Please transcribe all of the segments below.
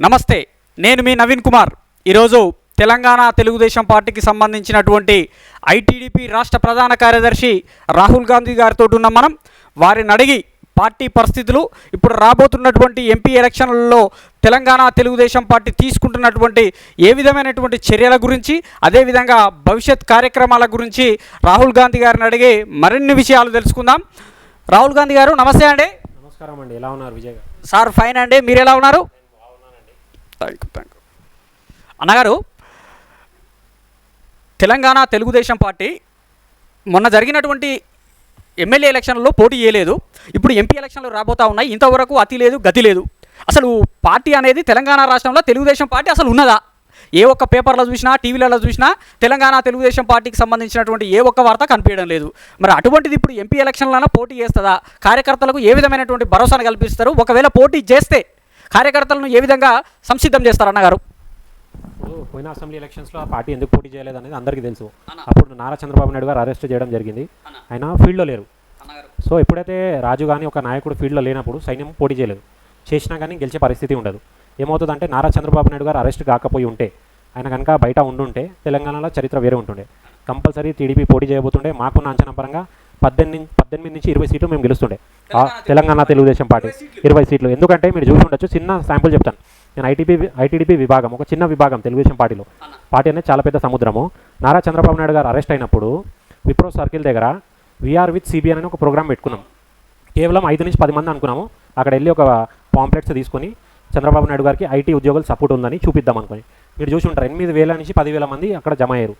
నమస్తే, నేను మీ నవీన్ కుమార్. ఈరోజు తెలంగాణ తెలుగుదేశం పార్టీకి సంబంధించినటువంటి ఐటీడీపీ రాష్ట్ర ప్రధాన కార్యదర్శి రాహుల్ గాంధీ గారితో ఉన్నాం. మనం వారిని అడిగి పార్టీ పరిస్థితులు, ఇప్పుడు రాబోతున్నటువంటి ఎంపీ ఎలక్షన్లలో తెలంగాణ తెలుగుదేశం పార్టీ తీసుకుంటున్నటువంటి ఏ విధమైనటువంటి చర్యల గురించి, అదేవిధంగా భవిష్యత్ కార్యక్రమాల గురించి రాహుల్ గాంధీ గారిని అడిగి మరిన్ని విషయాలు తెలుసుకుందాం. రాహుల్ గాంధీ గారు నమస్తే అండి. నమస్కారం అండి, ఎలా ఉన్నారు విజయ్ గారు? సార్ ఫైన్ అండి, మీరు ఎలా ఉన్నారు? Thank you. అన్నగారు, తెలంగాణ తెలుగుదేశం పార్టీ మొన్న జరిగినటువంటి ఎమ్మెల్యే ఎలక్షన్లో పోటీ చేయలేదు. ఇప్పుడు ఎంపీ ఎలక్షన్లు రాబోతూ ఉన్నాయి. ఇంతవరకు అతి లేదు గతి లేదు. అసలు పార్టీ అనేది తెలంగాణ రాష్ట్రంలో తెలుగుదేశం పార్టీ అసలు ఉన్నదా? ఏ ఒక్క పేపర్లో చూసినా, టీవీలలో చూసినా తెలంగాణ తెలుగుదేశం పార్టీకి సంబంధించినటువంటి ఏ ఒక్క వార్త కనిపించడం లేదు. మరి అటువంటిది ఇప్పుడు ఎంపీ ఎలక్షన్లైనా పోటీ చేస్తుందా? కార్యకర్తలకు ఏ విధమైనటువంటి భరోసాను కల్పిస్తారు? ఒకవేళ పోటీ చేస్తే కార్యకర్తలను ఏ విధంగా సంసిద్ధం చేస్తారు అన్నగారు? పోయిన అసెంబ్లీ ఎలక్షన్స్లో ఆ పార్టీ ఎందుకు పోటీ చేయలేదు అనేది అందరికీ తెలుసు. అప్పుడు నారా చంద్రబాబు నాయుడు గారు అరెస్ట్ చేయడం జరిగింది. ఆయన ఫీల్డ్లో లేరు. సో ఎప్పుడైతే రాజు కానీ ఒక నాయకుడు ఫీల్డ్లో లేనప్పుడు సైన్యం పోటీ చేయలేదు. చేసినా కానీ గెలిచే పరిస్థితి ఉండదు. ఏమవుతుందంటే నారా చంద్రబాబు నాయుడు గారు అరెస్ట్ కాకపోయి ఉంటే, ఆయన కనుక బయట ఉండుంటే తెలంగాణలో చరిత్ర వేరే ఉంటుండే. కంపల్సరీ టీడీపీ పోటీ చేయబోతుండే. మాకున్న అంచనా పరంగా 18 నుంచి 20 సీట్లు మేము గెలుస్తుండే. తెలంగాణ తెలుగుదేశం పార్టీ 20 సీట్లు. ఎందుకంటే మీరు చూసి ఉండొచ్చు, చిన్న శాంపుల్ చెప్తాను. నేను ఐటీడీపీ విభాగం, ఒక చిన్న విభాగం తెలుగుదేశం పార్టీలో. పార్టీ అనేది చాలా పెద్ద సముద్రము. నారా చంద్రబాబు నాయుడు గారు అరెస్ట్ అయినప్పుడు విప్రో సర్కిల్ దగ్గర వీఆర్ విత్ సిబిఎన్ అని ఒక ప్రోగ్రామ్ పెట్టుకున్నాం. కేవలం 5 నుంచి 10 మంది అనుకున్నాము. అక్కడ వెళ్ళి ఒక పాంప్లెట్స్ తీసుకొని చంద్రబాబు నాయుడు గారికి ఐటీ ఉద్యోగులు సపోర్ట్ ఉందని చూపిద్దాం అనుకుని. మీరు చూసి ఉంటారు, 8,000 నుంచి 10,000 మంది అక్కడ జమ అయ్యారు.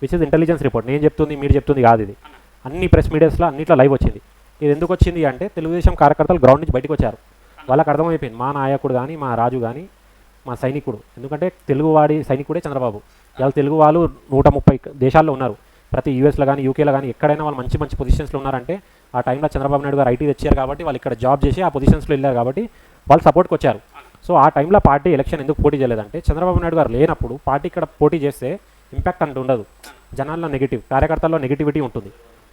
Which is intelligence report. నేను చెప్తుంది, మీరు చెప్తుంది కాదు. ఇది అన్ని ప్రెస్ మీడియాస్లో అన్నిట్లో లైవ్ వచ్చింది. ఇది ఎందుకు వచ్చింది అంటే తెలుగుదేశం కార్యకర్తలు గ్రౌండ్ నుంచి బయటకు వచ్చారు. వాళ్ళకి అర్థమైపోయింది, మా నాయకుడు కానీ, మా రాజు కానీ, మా సైనికుడు. ఎందుకంటే తెలుగువాడి సైనికుడే చంద్రబాబు. ఇవాళ తెలుగు వాళ్ళు 130 దేశాల్లో ఉన్నారు. ప్రతి యూఎస్లో కానీ, యూకేలో కానీ ఎక్కడైనా వాళ్ళు మంచి మంచి పొజిషన్స్లో ఉన్నారంటే ఆ టైంలో చంద్రబాబు నాయుడు గారు ఐటీ తెచ్చారు కాబట్టి, వాళ్ళు ఇక్కడ జాబ్ చేసి ఆ పొజిషన్స్లో వెళ్ళారు కాబట్టి వాళ్ళు సపోర్ట్కి వచ్చారు. సో ఆ టైంలో పార్టీ ఎలక్షన్ ఎందుకు పోటీ చేయలేదంటే, చంద్రబాబు నాయుడు గారు లేనప్పుడు పార్టీ ఇక్కడ పోటీ చేస్తే ఇంపాక్ట్ అంటూ ఉండదు. జనాల్లో నెగిటివ్, కార్యకర్తల్లో నెగిటివిటీ ఉంటుంది.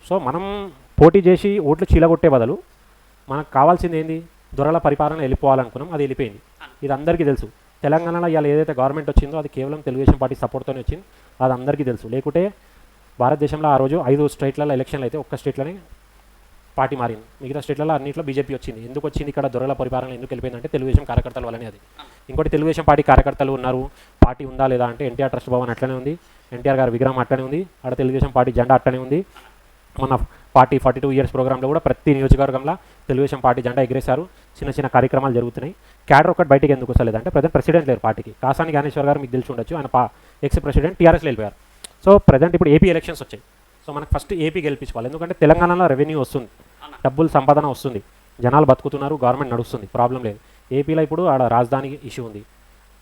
సో మనం పోటీ చేసి ఓట్లు చీలగొట్టే బదులు మనకు కావాల్సింది ఏంది? దొరల పరిపాలన వెళ్ళిపోవాలనుకున్నాం, అది వెళ్ళిపోయింది. ఇది అందరికీ తెలుసు. తెలంగాణలో ఇవాళ ఏదైతే గవర్నమెంట్ వచ్చిందో అది కేవలం తెలుగుదేశం పార్టీ సపోర్ట్తోనే వచ్చింది. అది అందరికీ తెలుసు. లేకుంటే భారతదేశంలో ఆ రోజు 5 స్టేట్లలో ఎలక్షన్లు అయితే ఒక్క స్టేట్లోనే పార్టీ మారింది. మిగతా స్టేట్లలో అన్నింటిలో బీజేపీ వచ్చింది. ఎందుకు వచ్చింది? ఇక్కడ దొరల పరిపాలన ఎందుకు వెళ్ళిపోయిందంటే తెలుగుదేశం కార్యకర్తల వల్లనే. అది ఇంకోటి, తెలుగుదేశం పార్టీ కార్యకర్తలు ఉన్నారు. పార్టీ ఉందా లేదా అంటే ఎన్టీఆర్ ట్రస్ట్ భవన్ అట్లనే ఉంది, ఎన్టీఆర్ గారి విగ్రహం అట్లనే ఉంది, అక్కడ తెలుగుదేశం పార్టీ జెండా అట్లనే ఉంది. మన పార్టీ 42 ఇయర్స్ ప్రోగ్రాంలో కూడా ప్రతి నియోజకవర్గంలో తెలుగుదేశం పార్టీ జెండా ఎగిరేశారు. చిన్న చిన్న కార్యక్రమాలు జరుగుతున్నాయి. క్యాడర్ ఒకటి బయటికి ఎందుకు వస్తలేదు అంటే, ప్రజెంట్ ప్రెసిడెంట్ లేరు పార్టీకి. కాసాని జ్ఞానేశ్వర్ గారు మీకు తెలిసి ఉండొచ్చు, ఆయన ఎక్స్ ప్రెసిడెంట్ టీఆర్ఎస్లో వెళ్ళిపోయారు. సో ప్రజెంట్ ఇప్పుడు ఏపీ ఎలక్షన్స్ వచ్చాయి. సో మనకు ఫస్ట్ ఏపీ గెలిపించుకోవాలి. ఎందుకంటే తెలంగాణలో రెవెన్యూ వస్తుంది, డబ్బులు సంపాదన వస్తుంది, జనాలు బతుకుతున్నారు, గవర్నమెంట్ నడుస్తుంది, ప్రాబ్లం లేదు. ఏపీలో ఇప్పుడు ఆడ రాజధాని ఇష్యూ ఉంది,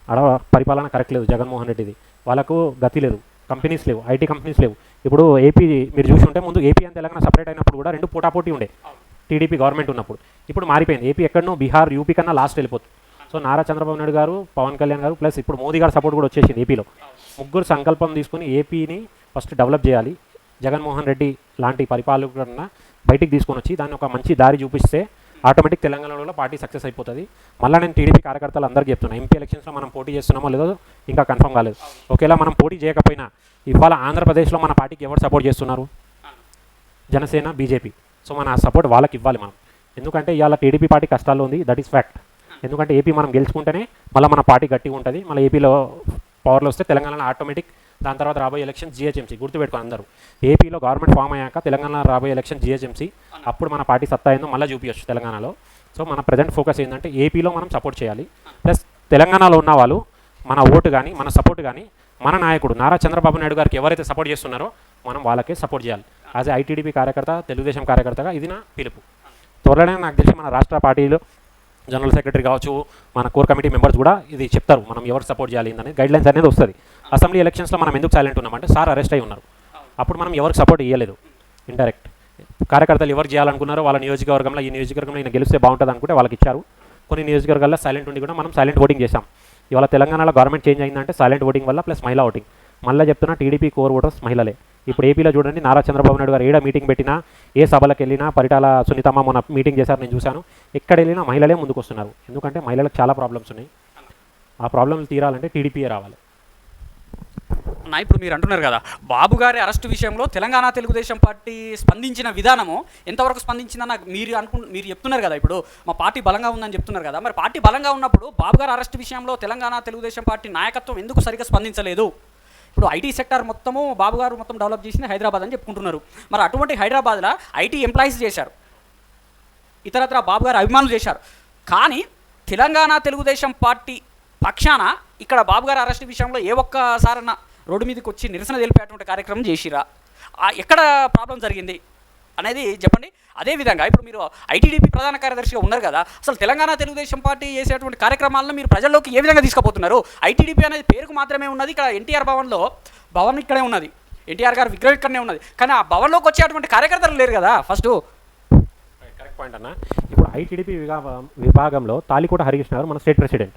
ఆడ పరిపాలన కరెక్ట్ లేదు జగన్మోహన్ రెడ్డిది. వాళ్ళకు గతి లేదు, కంపెనీస్ లేవు, ఐటీ కంపెనీస్ లేవు. ఇప్పుడు ఏపీ మీరు చూసి ఉంటే, ముందు ఏపీ అండ్ తెలంగాణ సపరేట్ అయినప్పుడు కూడా 2 పోటాపోటీ ఉండే టీడీపీ గవర్నమెంట్ ఉన్నప్పుడు. ఇప్పుడు మారిపోయింది. ఏపీ ఎక్కడనో బీహార్, యూపీ కన్నా లాస్ట్ వెళ్ళిపోతుంది. సో నారా చంద్రబాబు నాయుడు గారు, పవన్ కళ్యాణ్ గారు ప్లస్ ఇప్పుడు మోదీ గారు సపోర్ట్ కూడా వచ్చేసింది ఏపీలో. ముగ్గురు సంకల్పం తీసుకుని ఏపీని ఫస్ట్ డెవలప్ చేయాలి. జగన్మోహన్ రెడ్డి లాంటి పరిపాలకులన్నా బయటికి తీసుకొని వచ్చి దాన్ని ఒక మంచి దారి చూపిస్తే ఆటోమేటిక్ తెలంగాణలో పార్టీ సక్సెస్ అయిపోతుంది. మళ్ళీ నేను టీడీపీ కార్యకర్తలు అందరికీ చెప్తున్నా, ఎంపీ ఎలక్షన్స్లో మనం పోటీ చేస్తున్నామో లేదో ఇంకా కన్ఫర్మ్ కాలేదు. ఒకవేళ మనం పోటీ చేయకపోయినా ఇవాళ ఆంధ్రప్రదేశ్లో మన పార్టీకి ఎవరు సపోర్ట్ చేస్తున్నారు? జనసేన, బీజేపీ. సో మన సపోర్ట్ వాళ్ళకి ఇవ్వాలి మనం. ఎందుకంటే ఇవాళ టీడీపీ పార్టీ కష్టాల్లో ఉంది, దట్ ఈస్ ఫ్యాక్ట్. ఎందుకంటే ఏపీ మనం గెలుచుకుంటేనే మళ్ళీ మన పార్టీ గట్టిగా ఉంటుంది. మళ్ళీ ఏపీలో పవర్లో వస్తే తెలంగాణలో ఆటోమేటిక్, దాని తర్వాత రాబోయే ఎలక్షన్ జిహెచ్ఎంసీ. గుర్తుపెట్టుకుని అందరూ, ఏపీలో గవర్నమెంట్ ఫామ్ అయ్యాక తెలంగాణలో రాబోయే ఎలక్షన్ జిహెచ్ఎంసీ. అప్పుడు మన పార్టీ సత్తా ఏందో మళ్ళీ చూపించచ్చు తెలంగాణలో. సో మన ప్రజెంట్ ఫోకస్ ఏంటంటే ఏపీలో మనం సపోర్ట్ చేయాలి. ప్లస్ తెలంగాణలో ఉన్న వాళ్ళు మన ఓటు కానీ, మన సపోర్ట్ కానీ, మన నాయకుడు నారా చంద్రబాబు నాయుడు గారికి ఎవరైతే సపోర్ట్ చేస్తున్నారో మనం వాళ్ళకే సపోర్ట్ చేయాలి. యాజ్ ఏ ఐటీడీపీ కార్యకర్త, తెలుగుదేశం కార్యకర్తగా ఇది నా పిలుపు. త్వరలోనే నాకు తెలిసి మన రాష్ట్ర పార్టీలో జనరల్ సెక్రటరీ కావచ్చు, మన కోర్ కమిటీ మెంబర్స్ కూడా ఇది చెప్తారు, మనం ఎవరు సపోర్ట్ చేయాలి అనేది గైడ్లైన్స్ అనేది వస్తుంది. అసెంబ్లీ ఎలక్షన్స్లో మనం ఎందుకు సైలెంట్ ఉన్నామంటే, సార్ అరెస్ట్ అయి ఉన్నారు. అప్పుడు మనం ఎవరికి సపోర్ట్ ఇవ్వలేదు. ఇండైరెక్ట్ కార్యకర్తలు ఎవరు చేయాలనుకున్నారో వాళ్ళ నియోజకవర్గంలో, ఈ నియోజకవర్గంలో ఈయన గెలిస్తే బాగుంటుంది అనుకుంటే వాళ్ళకి ఇచ్చారు. కొన్ని నియోజకవర్గాల్లో సైలెంట్ ఉండి కూడా మనం సైలెంట్ ఓటింగ్ చేశాం. ఇవాళ తెలంగాణలో గవర్నమెంట్ చేంజ్ అయిందంటే సైలెంట్ ఓటింగ్ వల్ల, ప్లస్ మహిళా ఓటింగ్. మళ్ళీ చెప్తున్నా, టీడీపీ కోర్ ఓటర్స్ మహిళలే. ఇప్పుడు ఏపీలో చూడండి, నారా చంద్రబాబు నాయుడు గారు ఏడా మీటింగ్ పెట్టినా, ఏ సభలకు వెళ్ళినా, పరిటాల సునీతమ్మ మొన్న మీటింగ్ చేశారు, నేను చూశాను. ఎక్కడ వెళ్ళినా మహిళలే ముందుకు వస్తున్నారు. ఎందుకంటే మహిళలకు చాలా ప్రాబ్లమ్స్ ఉన్నాయి. ఆ ప్రాబ్లంలు తీరాలంటే టీడీపీయే రావాలి. నా ఇప్పుడు మీరు అంటున్నారు కదా బాబు గారి అరెస్టు విషయంలో తెలంగాణ తెలుగుదేశం పార్టీ స్పందించిన విధానము ఎంతవరకు స్పందించిందన్న మీరు చెప్తున్నారు కదా, ఇప్పుడు మా పార్టీ బలంగా ఉందని చెప్తున్నారు కదా, మరి పార్టీ బలంగా ఉన్నప్పుడు బాబు గారి అరెస్టు విషయంలో తెలంగాణ తెలుగుదేశం పార్టీ నాయకత్వం ఎందుకు సరిగ్గా స్పందించలేదు? ఇప్పుడు ఐటీ సెక్టార్ మొత్తము బాబు గారు మొత్తం డెవలప్ చేసింది హైదరాబాద్ అని చెప్పుకుంటున్నారు. మరి అటువంటి హైదరాబాద్లో ఐటీ ఎంప్లాయీస్ చేశారు, ఇతరత్ర బాబు గారు అభిమానులు చేశారు. కానీ తెలంగాణ తెలుగుదేశం పార్టీ పక్షాన ఇక్కడ బాబు గారి అరెస్ట్ విషయంలో ఏ ఒక్కసారన్న రోడ్డు మీదకి వచ్చి నిరసన తెలిపేటువంటి కార్యక్రమం చేసిరా? ఎక్కడ ప్రాబ్లం జరిగింది అనేది చెప్పండి. అదేవిధంగా ఇప్పుడు మీరు ఐటీడీపీ ప్రధాన కార్యదర్శిగా ఉన్నారు కదా, అసలు తెలంగాణ తెలుగుదేశం పార్టీ చేసేటువంటి కార్యక్రమాలను మీరు ప్రజల్లోకి ఏ విధంగా తీసుకుపోతున్నారు? ఐటీడీపీ అనేది పేరుకు మాత్రమే ఉన్నది, ఇక్కడ ఎన్టీఆర్ భవన్ ఇక్కడే ఉన్నది, ఎన్టీఆర్ గారి విగ్రహం ఇక్కడనే ఉన్నది, కానీ ఆ భవన్లోకి వచ్చేటువంటి కార్యకర్తలు లేరు కదా. ఫస్ట్ కరెక్ట్ పాయింట్ అన్న. ఇప్పుడు ఐటీడీపీ విభాగంలో తాలికోట హరికృష్ణ గారు మన స్టేట్ ప్రెసిడెంట్.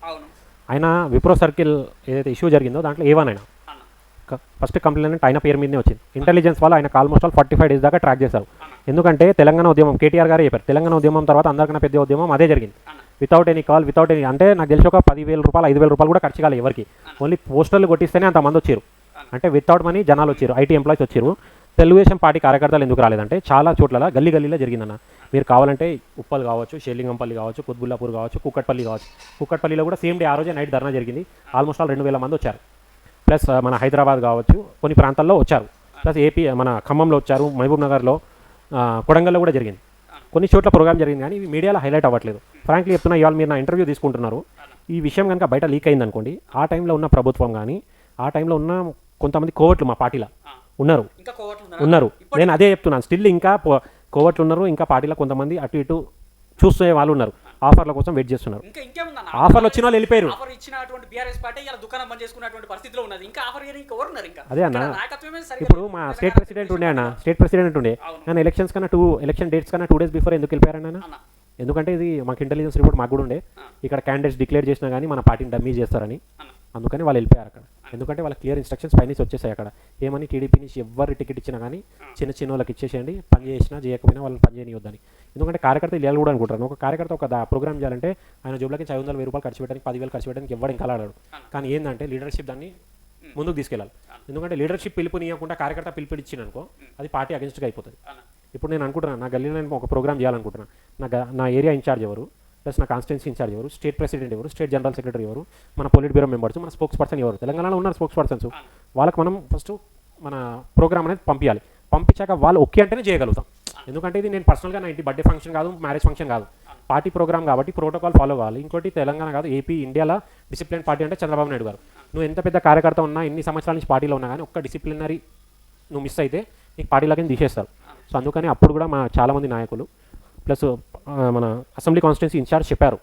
ఆయన విప్రో సర్కిల్ ఏదైతే ఇష్యూ జరిగిందో దాంట్లో ఏవన్ ఆయన ఫస్ట్ కంప్లైంట్ ఆయన పేరు మీదనే వచ్చింది. ఇంటెలిజెన్స్ వాళ్ళు ఆయనకు ఆల్మోస్ట్ 45 days దాకా ట్రాక్ చేశారు. ఎందుకంటే తెలంగాణ ఉద్యమం కేటీఆర్ గారే చెప్పారు, తెలంగాణ ఉద్యమం తర్వాత అందరికన్నా పెద్ద ఉద్యమం అదే జరిగింది. Without any call, without any, అంటే నాకు తెలిసి ఒక 10,000 రూపాయలు 5,000 రూపాయలు కూడా ఖర్చు కాలేదు ఎవరికి. ఓన్లీ పోస్టర్లు కొట్టిస్తేనే అంతమంది వచ్చారు, అంటే వితౌట్ మనీ జనాలు వచ్చారు, ఐటీ ఎంప్లాయీస్ వచ్చారు. తెలుగుదేశం పార్టీ కార్యకర్తలు ఎందుకు రాలేదంటే చాలా చోట్ల గల్లీలో జరిగిందన్న. మీరు కావాలంటే ఉప్పల్ కావచ్చు, షేర్లింగంపల్లి కావచ్చు, కుత్బుల్లాపూర్ కావచ్చు, కుక్కట్పల్లి కావచ్చు. కుక్కట్పల్లిలో కూడా సేమ్ డే ఆ రోజే నైట్ ధర్నా జరిగింది. ఆల్మోస్ట్ 2,000 మంది వచ్చారు. ప్లస్ మన హైదరాబాద్ కావచ్చు కొన్ని ప్రాంతాల్లో వచ్చారు, ప్లస్ ఏపీ మన ఖమ్మంలో వచ్చారు, మహబూబ్ నగర్లో, కొడంగల్లో కూడా జరిగింది. కొన్ని చోట్ల ప్రోగ్రామ్ జరిగింది కానీ ఇవి మీడియాలో హైలైట్ అవ్వట్లేదు. ఫ్రాంక్లీ చెప్తున్నా, ఇవాళ మీరు నా ఇంటర్వ్యూ తీసుకుంటున్నారు, ఈ విషయం కనుక బయట లీక్ అయింది అనుకోండి, ఆ టైంలో ఉన్న ప్రభుత్వం కానీ ఆ టైంలో ఉన్న కొంతమంది కోవట్లు మా పార్టీలో ఉన్నారు. నేను అదే చెప్తున్నాను, స్టిల్ ఇంకా కోవట్లు ఉన్నారు, ఇంకా పార్టీలో కొంతమంది అటు ఇటు చూసే వాళ్ళు ఉన్నారు, ఆఫర్ల కోసం వెయిట్ చేస్తున్నారు. ఆఫర్లు వచ్చిన వాళ్ళు వెళ్ళిపోయారు. అదే అన్న, ఇప్పుడు మా స్టేట్ ప్రెసిడెంట్ ఉండే అన్న, నేను ఎలక్షన్స్ కన్నా ఎలక్షన్ డేట్స్ కన్నా 2 days బిఫోర్ ఎందుకు వెళ్ళిపోయారన్న? ఎందుకంటే ఇది మాకు ఇంటెలిజెన్స్ రిపోర్ట్ మాకు కూడా ఉండే, ఇక్కడ క్యాండిడేట్స్ డిక్లేర్ చేసినా కానీ మన పార్టీని డమ్మీ చేస్తారని, అందుకని వాళ్ళు వెళ్ళిపోయారు అక్కడ. ఎందుకంటే వాళ్ళ క్లియర్ ఇన్స్ట్రక్షన్స్ పైనుంచి వచ్చేసాయి అక్కడ. ఏమని టీడీపీ నుంచి ఎవరు టికెట్ ఇచ్చినా కానీ చిన్న వాళ్ళకి ఇచ్చేసేయండి, పని చేసినా చేయకపోయినా వాళ్ళని పని చేయనివద్దని. ఎందుకంటే కార్యకర్త ఇల్లు కూడా అనుకుంటారు, ఒక కార్యకర్త ఒక ప్రోగ్రామ్ చేయాలంటే ఆయన జోబులకి 500,000 రూపాయలు ఖర్చు పెట్టడానికి 10,000 ఖర్చు పెట్టడానికి ఎవరు ఇంకా ఆడాడు. కానీ ఏంటంటే లీడర్షిప్ దాన్ని ముందుకు తీసుకెళ్ళాలి. ఎందుకంటే లీడర్షిప్ పిలుపునియకుండా కార్యకర్త పిలుపునిచ్చిననుకో అది పార్టీ అగెన్స్ట్గా అయిపోతుంది. ఇప్పుడు నేను అనుకుంటున్నాను, నా గల్లీలో నేను ఒక ప్రోగ్రామ్ చేయాలనుకుంటున్నాను, నా ఏరియా ఇన్ఛార్జ్ ఎవరు, ప్లస్ నా కాన్స్టిట్యున్సీ ఇన్ఛార్జ్ ఎవరు, స్టేట్ ప్రెసిడెంట్ ఎవరు, స్టేట్ జనరల్ సెక్రటరీ ఎవరు, మన పొలిట్ బ్యూరో మెంబర్స్, మన స్పోక్స్ పర్సన్ ఎవరు, తెలంగాణలో ఉన్నారు స్పోక్స్ పర్సన్స్, వాళ్ళకి మనం ఫస్ట్ మన ప్రోగ్రామ్ అనేది పంపించాలి. పంపించాక వాళ్ళు ఓకే అంటేనే చేయగలుగుతాం. ఎందుకంటే ఇది నేను పర్సనల్గా నా ఇంటి బర్త్డే ఫంక్షన్ కాదు, మ్యారేజ్ ఫంక్షన్ కాదు, పార్టీ ప్రోగ్రామ్ కాబట్టి ప్రోటోకాల్ ఫాలో అవ్వాలి. ఇంకోటి తెలంగాణ కాదు ఏపీ ఇండియాలో డిసిప్లిన్ పార్టీ అంటే చంద్రబాబు నాయుడు గారు. నువ్వు ఎంత పెద్ద కార్యకర్త ఉన్నా, ఎన్ని సంవత్సరాల నుంచి పార్టీలో ఉన్నా కానీ ఒక్క డిసిప్లినరీ నువ్వు మిస్ అయితే నీకు పార్టీలోకి తీసేస్తారు. సో అందుకని అప్పుడు కూడా మా చాలామంది నాయకులు ప్లస్ మన అసెంబ్లీ కాన్స్టిట్యున్సీ ఇన్ఛార్జ్ చెప్పారు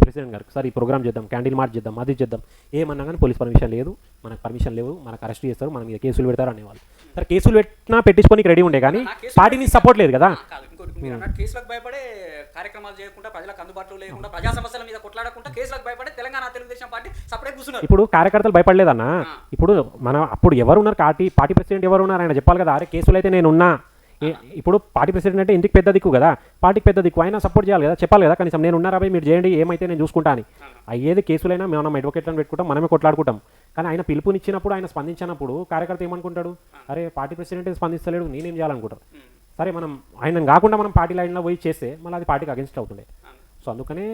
ప్రెసిడెంట్ గారికి, సార్ ఈ ప్రోగ్రామ్ చేద్దాం, క్యాండిల్ మార్చ్ చేద్దాం, అది చేద్దాం, ఏమన్నా కానీ పోలీస్ పర్మిషన్ లేదు, మనకు పర్మిషన్ లేవు, మనకు అరెస్ట్ చేస్తారు, మన మీద కేసులు పెడతారు అనేవాళ్ళు. సరే కేసులు పెట్టినా పెట్టించుకోనికి రెడీ ఉండే కానీ పార్టీని సపోర్ట్ లేదు కదా. కేసులకు భయపడే కార్యక్రమాలు చేయకుండా, ప్రజలకు అందుబాటులో లేకుండా, ప్రజా సమస్యల మీద కొట్లాడకుండా కేసులకు భయపడే తెలంగాణ తెలుగుదేశం పార్టీ సపరేట్ కూర్చున్నారు. ఇప్పుడు కార్యకర్తలు భయపడలేదన్న. ఇప్పుడు మనం అప్పుడు ఎవరు ఉన్నారు, పార్టీ ప్రెసిడెంట్ ఎవరు ఉన్నారు, ఆయన చెప్పాలి కదా, అరే కేసులు అయితే నేను ఉన్నా. ఇప్పుడు పార్టీ ప్రెసిడెంట్ అంటే ఇంటికి పెద్ద దిక్కు కదా, పార్టీకి పెద్ద దిక్కు, ఆయన సపోర్ట్ చేయాలి కదా, చెప్పాలి కదా, కనీసం నేను ఉన్నారా మీరు చేయండి, ఏమైతే నేను చూసుకుంటా అని. అయ్యేది కేసులైనా మనం అడ్వకేట్లను పెట్టుకుంటాం, మనమే కొట్లాడుకుంటాం. కానీ ఆయన పిలుపునిచ్చినప్పుడు, ఆయన స్పందించినప్పుడు కార్యకర్త ఏమనుకుంటాడు, అరే పార్టీ ప్రెసిడెంట్ స్పందిస్తలేడు, నేనేం చేయాలనుకుంటారు. సరే మనం ఆయన కాకుండా మనం పార్టీ లైన్లో పోయి చేస్తే మళ్ళీ అది పార్టీకి అగెన్స్ట్ అవుతుండే. సో అందుకనే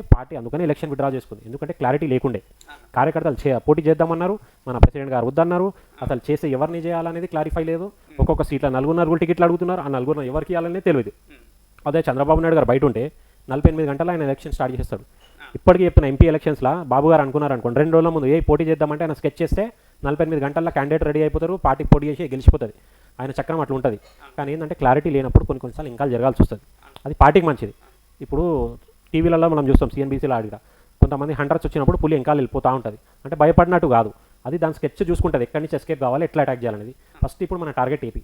ఎలక్షన్ విత్డ్రా చేసుకుంది, ఎందుకంటే క్లారిటీ లేకుండే. కార్యకర్తలు పోటీ చేద్దామన్నారు, మన ప్రెసిడెంట్ గారు వద్దన్నారు, అసలు చేస్తే ఎవరిని చేయాలనేది క్లారిఫై లేదు. ఒక్కొక్క సీట్లో 4 టికెట్లు అడుగుతున్నారు, ఆ 4 ఎవరికి ఇవ్వాలనేది తెలియదు. అదే చంద్రబాబు నాయుడు గారు బయట ఉంటే 48 గంటలు ఆయన ఎలక్షన్ స్టార్ట్ చేస్తాడు. ఇప్పటికీ చెప్తున్న ఎంపీ ఎలక్షన్స్లో బాబు గారు అనుకున్నారు అనుకోండి, 2 రోజుల ముందు పోటీ చేద్దామంటే ఆయన స్కెచ్ చేస్తే 48 గంటల్లో క్యాండిడేట్ రెడీ అయిపోతారు, పార్టీకి పోటీ చేసి గెలిచిపోతుంది. ఆయన చక్రం అట్లా ఉంటుంది. కానీ ఏంటంటే క్లారిటీ లేనప్పుడు కొన్నిసార్లు ఇంకా జరగాల్సి వస్తుంది, అది పార్టీకి మంచిది. ఇప్పుడు టీవీలలో మనం చూస్తాం, సిఎన్బీసీలో ఆడిగా కొంతమంది హంటర్స్ వచ్చినప్పుడు పులి ఇంకా వెళ్ళిపోతూ ఉంటుంది, అంటే భయపడినట్టు కాదు, అది దాని స్కెచ్ చూసుకుంటుంది, ఎక్కడి నుంచి ఎస్కేప్ కావాలి, ఎట్లా అటాక్ చేయాలనేది. ఫస్ట్ ఇప్పుడు మన టార్గెట్ ఏపీ,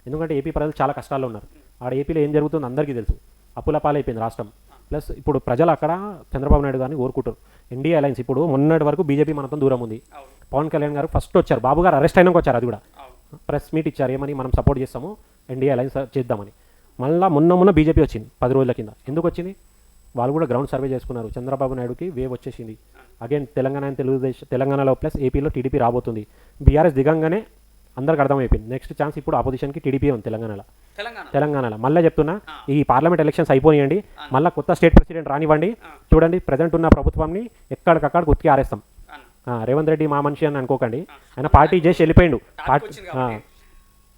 ఎందుకంటే ఏపీ ప్రజలు చాలా కష్టాల్లో ఉన్నారు. ఆడ ఏపీలో ఏం జరుగుతుందో అందరికీ తెలుసు, అప్పుల పాలైపోయింది రాష్ట్రం. ప్లస్ ఇప్పుడు ప్రజలు అక్కడ చంద్రబాబు నాయుడు గారిని కోరుకుంటారు. ఎన్డీఏ అలయన్స్ ఇప్పుడు మొన్నటి వరకు బీజేపీ మనతో దూరం ఉంది. పవన్ కళ్యాణ్ గారు ఫస్ట్ వచ్చారు, బాబు గారు అరెస్ట్ అయినాక వచ్చారు, అది కూడా ప్రెస్ మీట్ ఇచ్చారు, ఏమని మనం సపోర్ట్ చేస్తాము, ఎన్డీఏ అలయన్స్ చేద్దామని. మళ్ళీ మొన్న బీజేపీ వచ్చింది 10 రోజుల కింద. ఎందుకు వచ్చింది, వాళ్ళు కూడా గ్రౌండ్ సర్వే చేసుకున్నారు, చంద్రబాబు నాయుడుకి వేవ్ వచ్చేసింది, అగైన్ తెలంగాణలో ప్లస్ ఏపీలో టీడీపీ రాబోతుంది. బీఆర్ఎస్ దిగంగానే అందరికి అర్థమైపోయింది నెక్స్ట్ ఛాన్స్ ఇప్పుడు ఆపోజిషన్కి టీడీపీ ఉంది తెలంగాణలో. మళ్ళీ చెప్తున్నా, ఈ పార్లమెంట్ ఎలక్షన్స్ అయిపోయియండి, మళ్ళీ కొత్త స్టేట్ ప్రెసిడెంట్ రానివ్వండి. చూడండి ప్రజెంట్ ఉన్న ప్రభుత్వాన్ని ఎక్కడికక్కడ ఉతికి ఆరేస్తాం. రేవంత్ రెడ్డి మా మనిషి అని అనుకోకండి, ఆయన పార్టీ చేసి వెళ్ళిపోయిండు.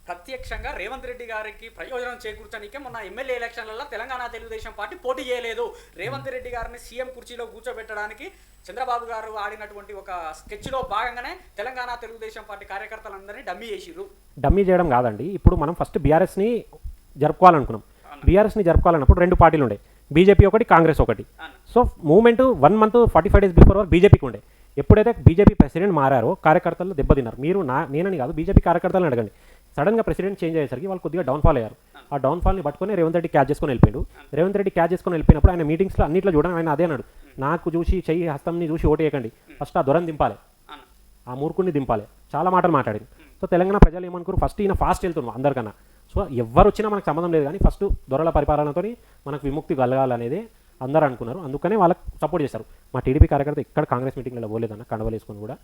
ప్రత్యక్షంగా రేవంత్ రెడ్డి గారికి ప్రయోజనం చేకూర్చడానికే మొన్న ఎమ్మెల్యే ఎలక్షన్లలో తెలంగాణ తెలుగుదేశం పార్టీ పోటీ చేయలేదు. రేవంత్ రెడ్డి గారిని సీఎం కుర్చీలో కూర్చోబెట్టడానికి చంద్రబాబు గారు ఆడినటువంటి ఒక స్కెచ్లో భాగంగానే తెలంగాణ తెలుగుదేశం పార్టీ కార్యకర్తలందరినీ డమ్మీ చేసిర్రు. డమ్మీ చేయడం కాదండి, ఇప్పుడు మనం ఫస్ట్ బీఆర్ఎస్ని జరుపుకోవాలనుకున్నాం. బీఆర్ఎస్ని జరుపుకోవాలన్నప్పుడు 2 పార్టీలు ఉండే, బీజేపీ ఒకటి, కాంగ్రెస్ ఒకటి. So moment 1 month 45 days before బీజేపీకి ఉండే. ఎప్పుడైతే బీజేపీ ప్రెసిడెంట్ మారారో కార్యకర్తలు దెబ్బతిన్నారు. మీరు నేనని కాదు, బీజేపీ కార్యకర్తలను అడగండి. సడన్గా ప్రెసిడెంట్ చేంజ్ అయ్యేసరికి వాళ్ళు కొద్దిగా డౌన్ఫాల్ అయ్యారు. ఆ డౌన్ఫాల్ని పట్టుకొని రేవంత్ రెడ్డి క్యాచ్ చేసుకొని వెళ్ళిపోయాడు. రేవంత్ రెడ్డి క్యాచ్ చేసుకొని వెళ్ళిపోయినప్పుడు ఆయన మీటింగ్స్లో అన్నింటిలో చూడండి, ఆయన అదే అన్నాడు, నాకు చూసి చెయ్యి హస్తంని చూసి ఓటు వేయకండి, ఫస్ట్ ఆ దొరని దింపాలి, ఆ మూర్ఖుని దింపాలి. చాలా మాటలు మాట్లాడింది. సో తెలంగాణ ప్రజలు ఏమనుకోరు, ఫస్ట్ ఈయన ఫాస్ట్ వెళ్తున్నాం అందరికన్నా. సో ఎవరు వచ్చినా మనకు సంబంధం లేదు, కానీ ఫస్ట్ దొరల పరిపాలనతో మనకు విముక్తి కలగాలనేది అందరూ అనుకున్నారు. అందుకనే వాళ్ళకి సపోర్ట్ చేశారు. మా టీడీపీ కార్యకర్త ఇక్కడ కాంగ్రెస్ మీటింగ్లో పోలేదన్న, కండవలు వేసుకొని కూడా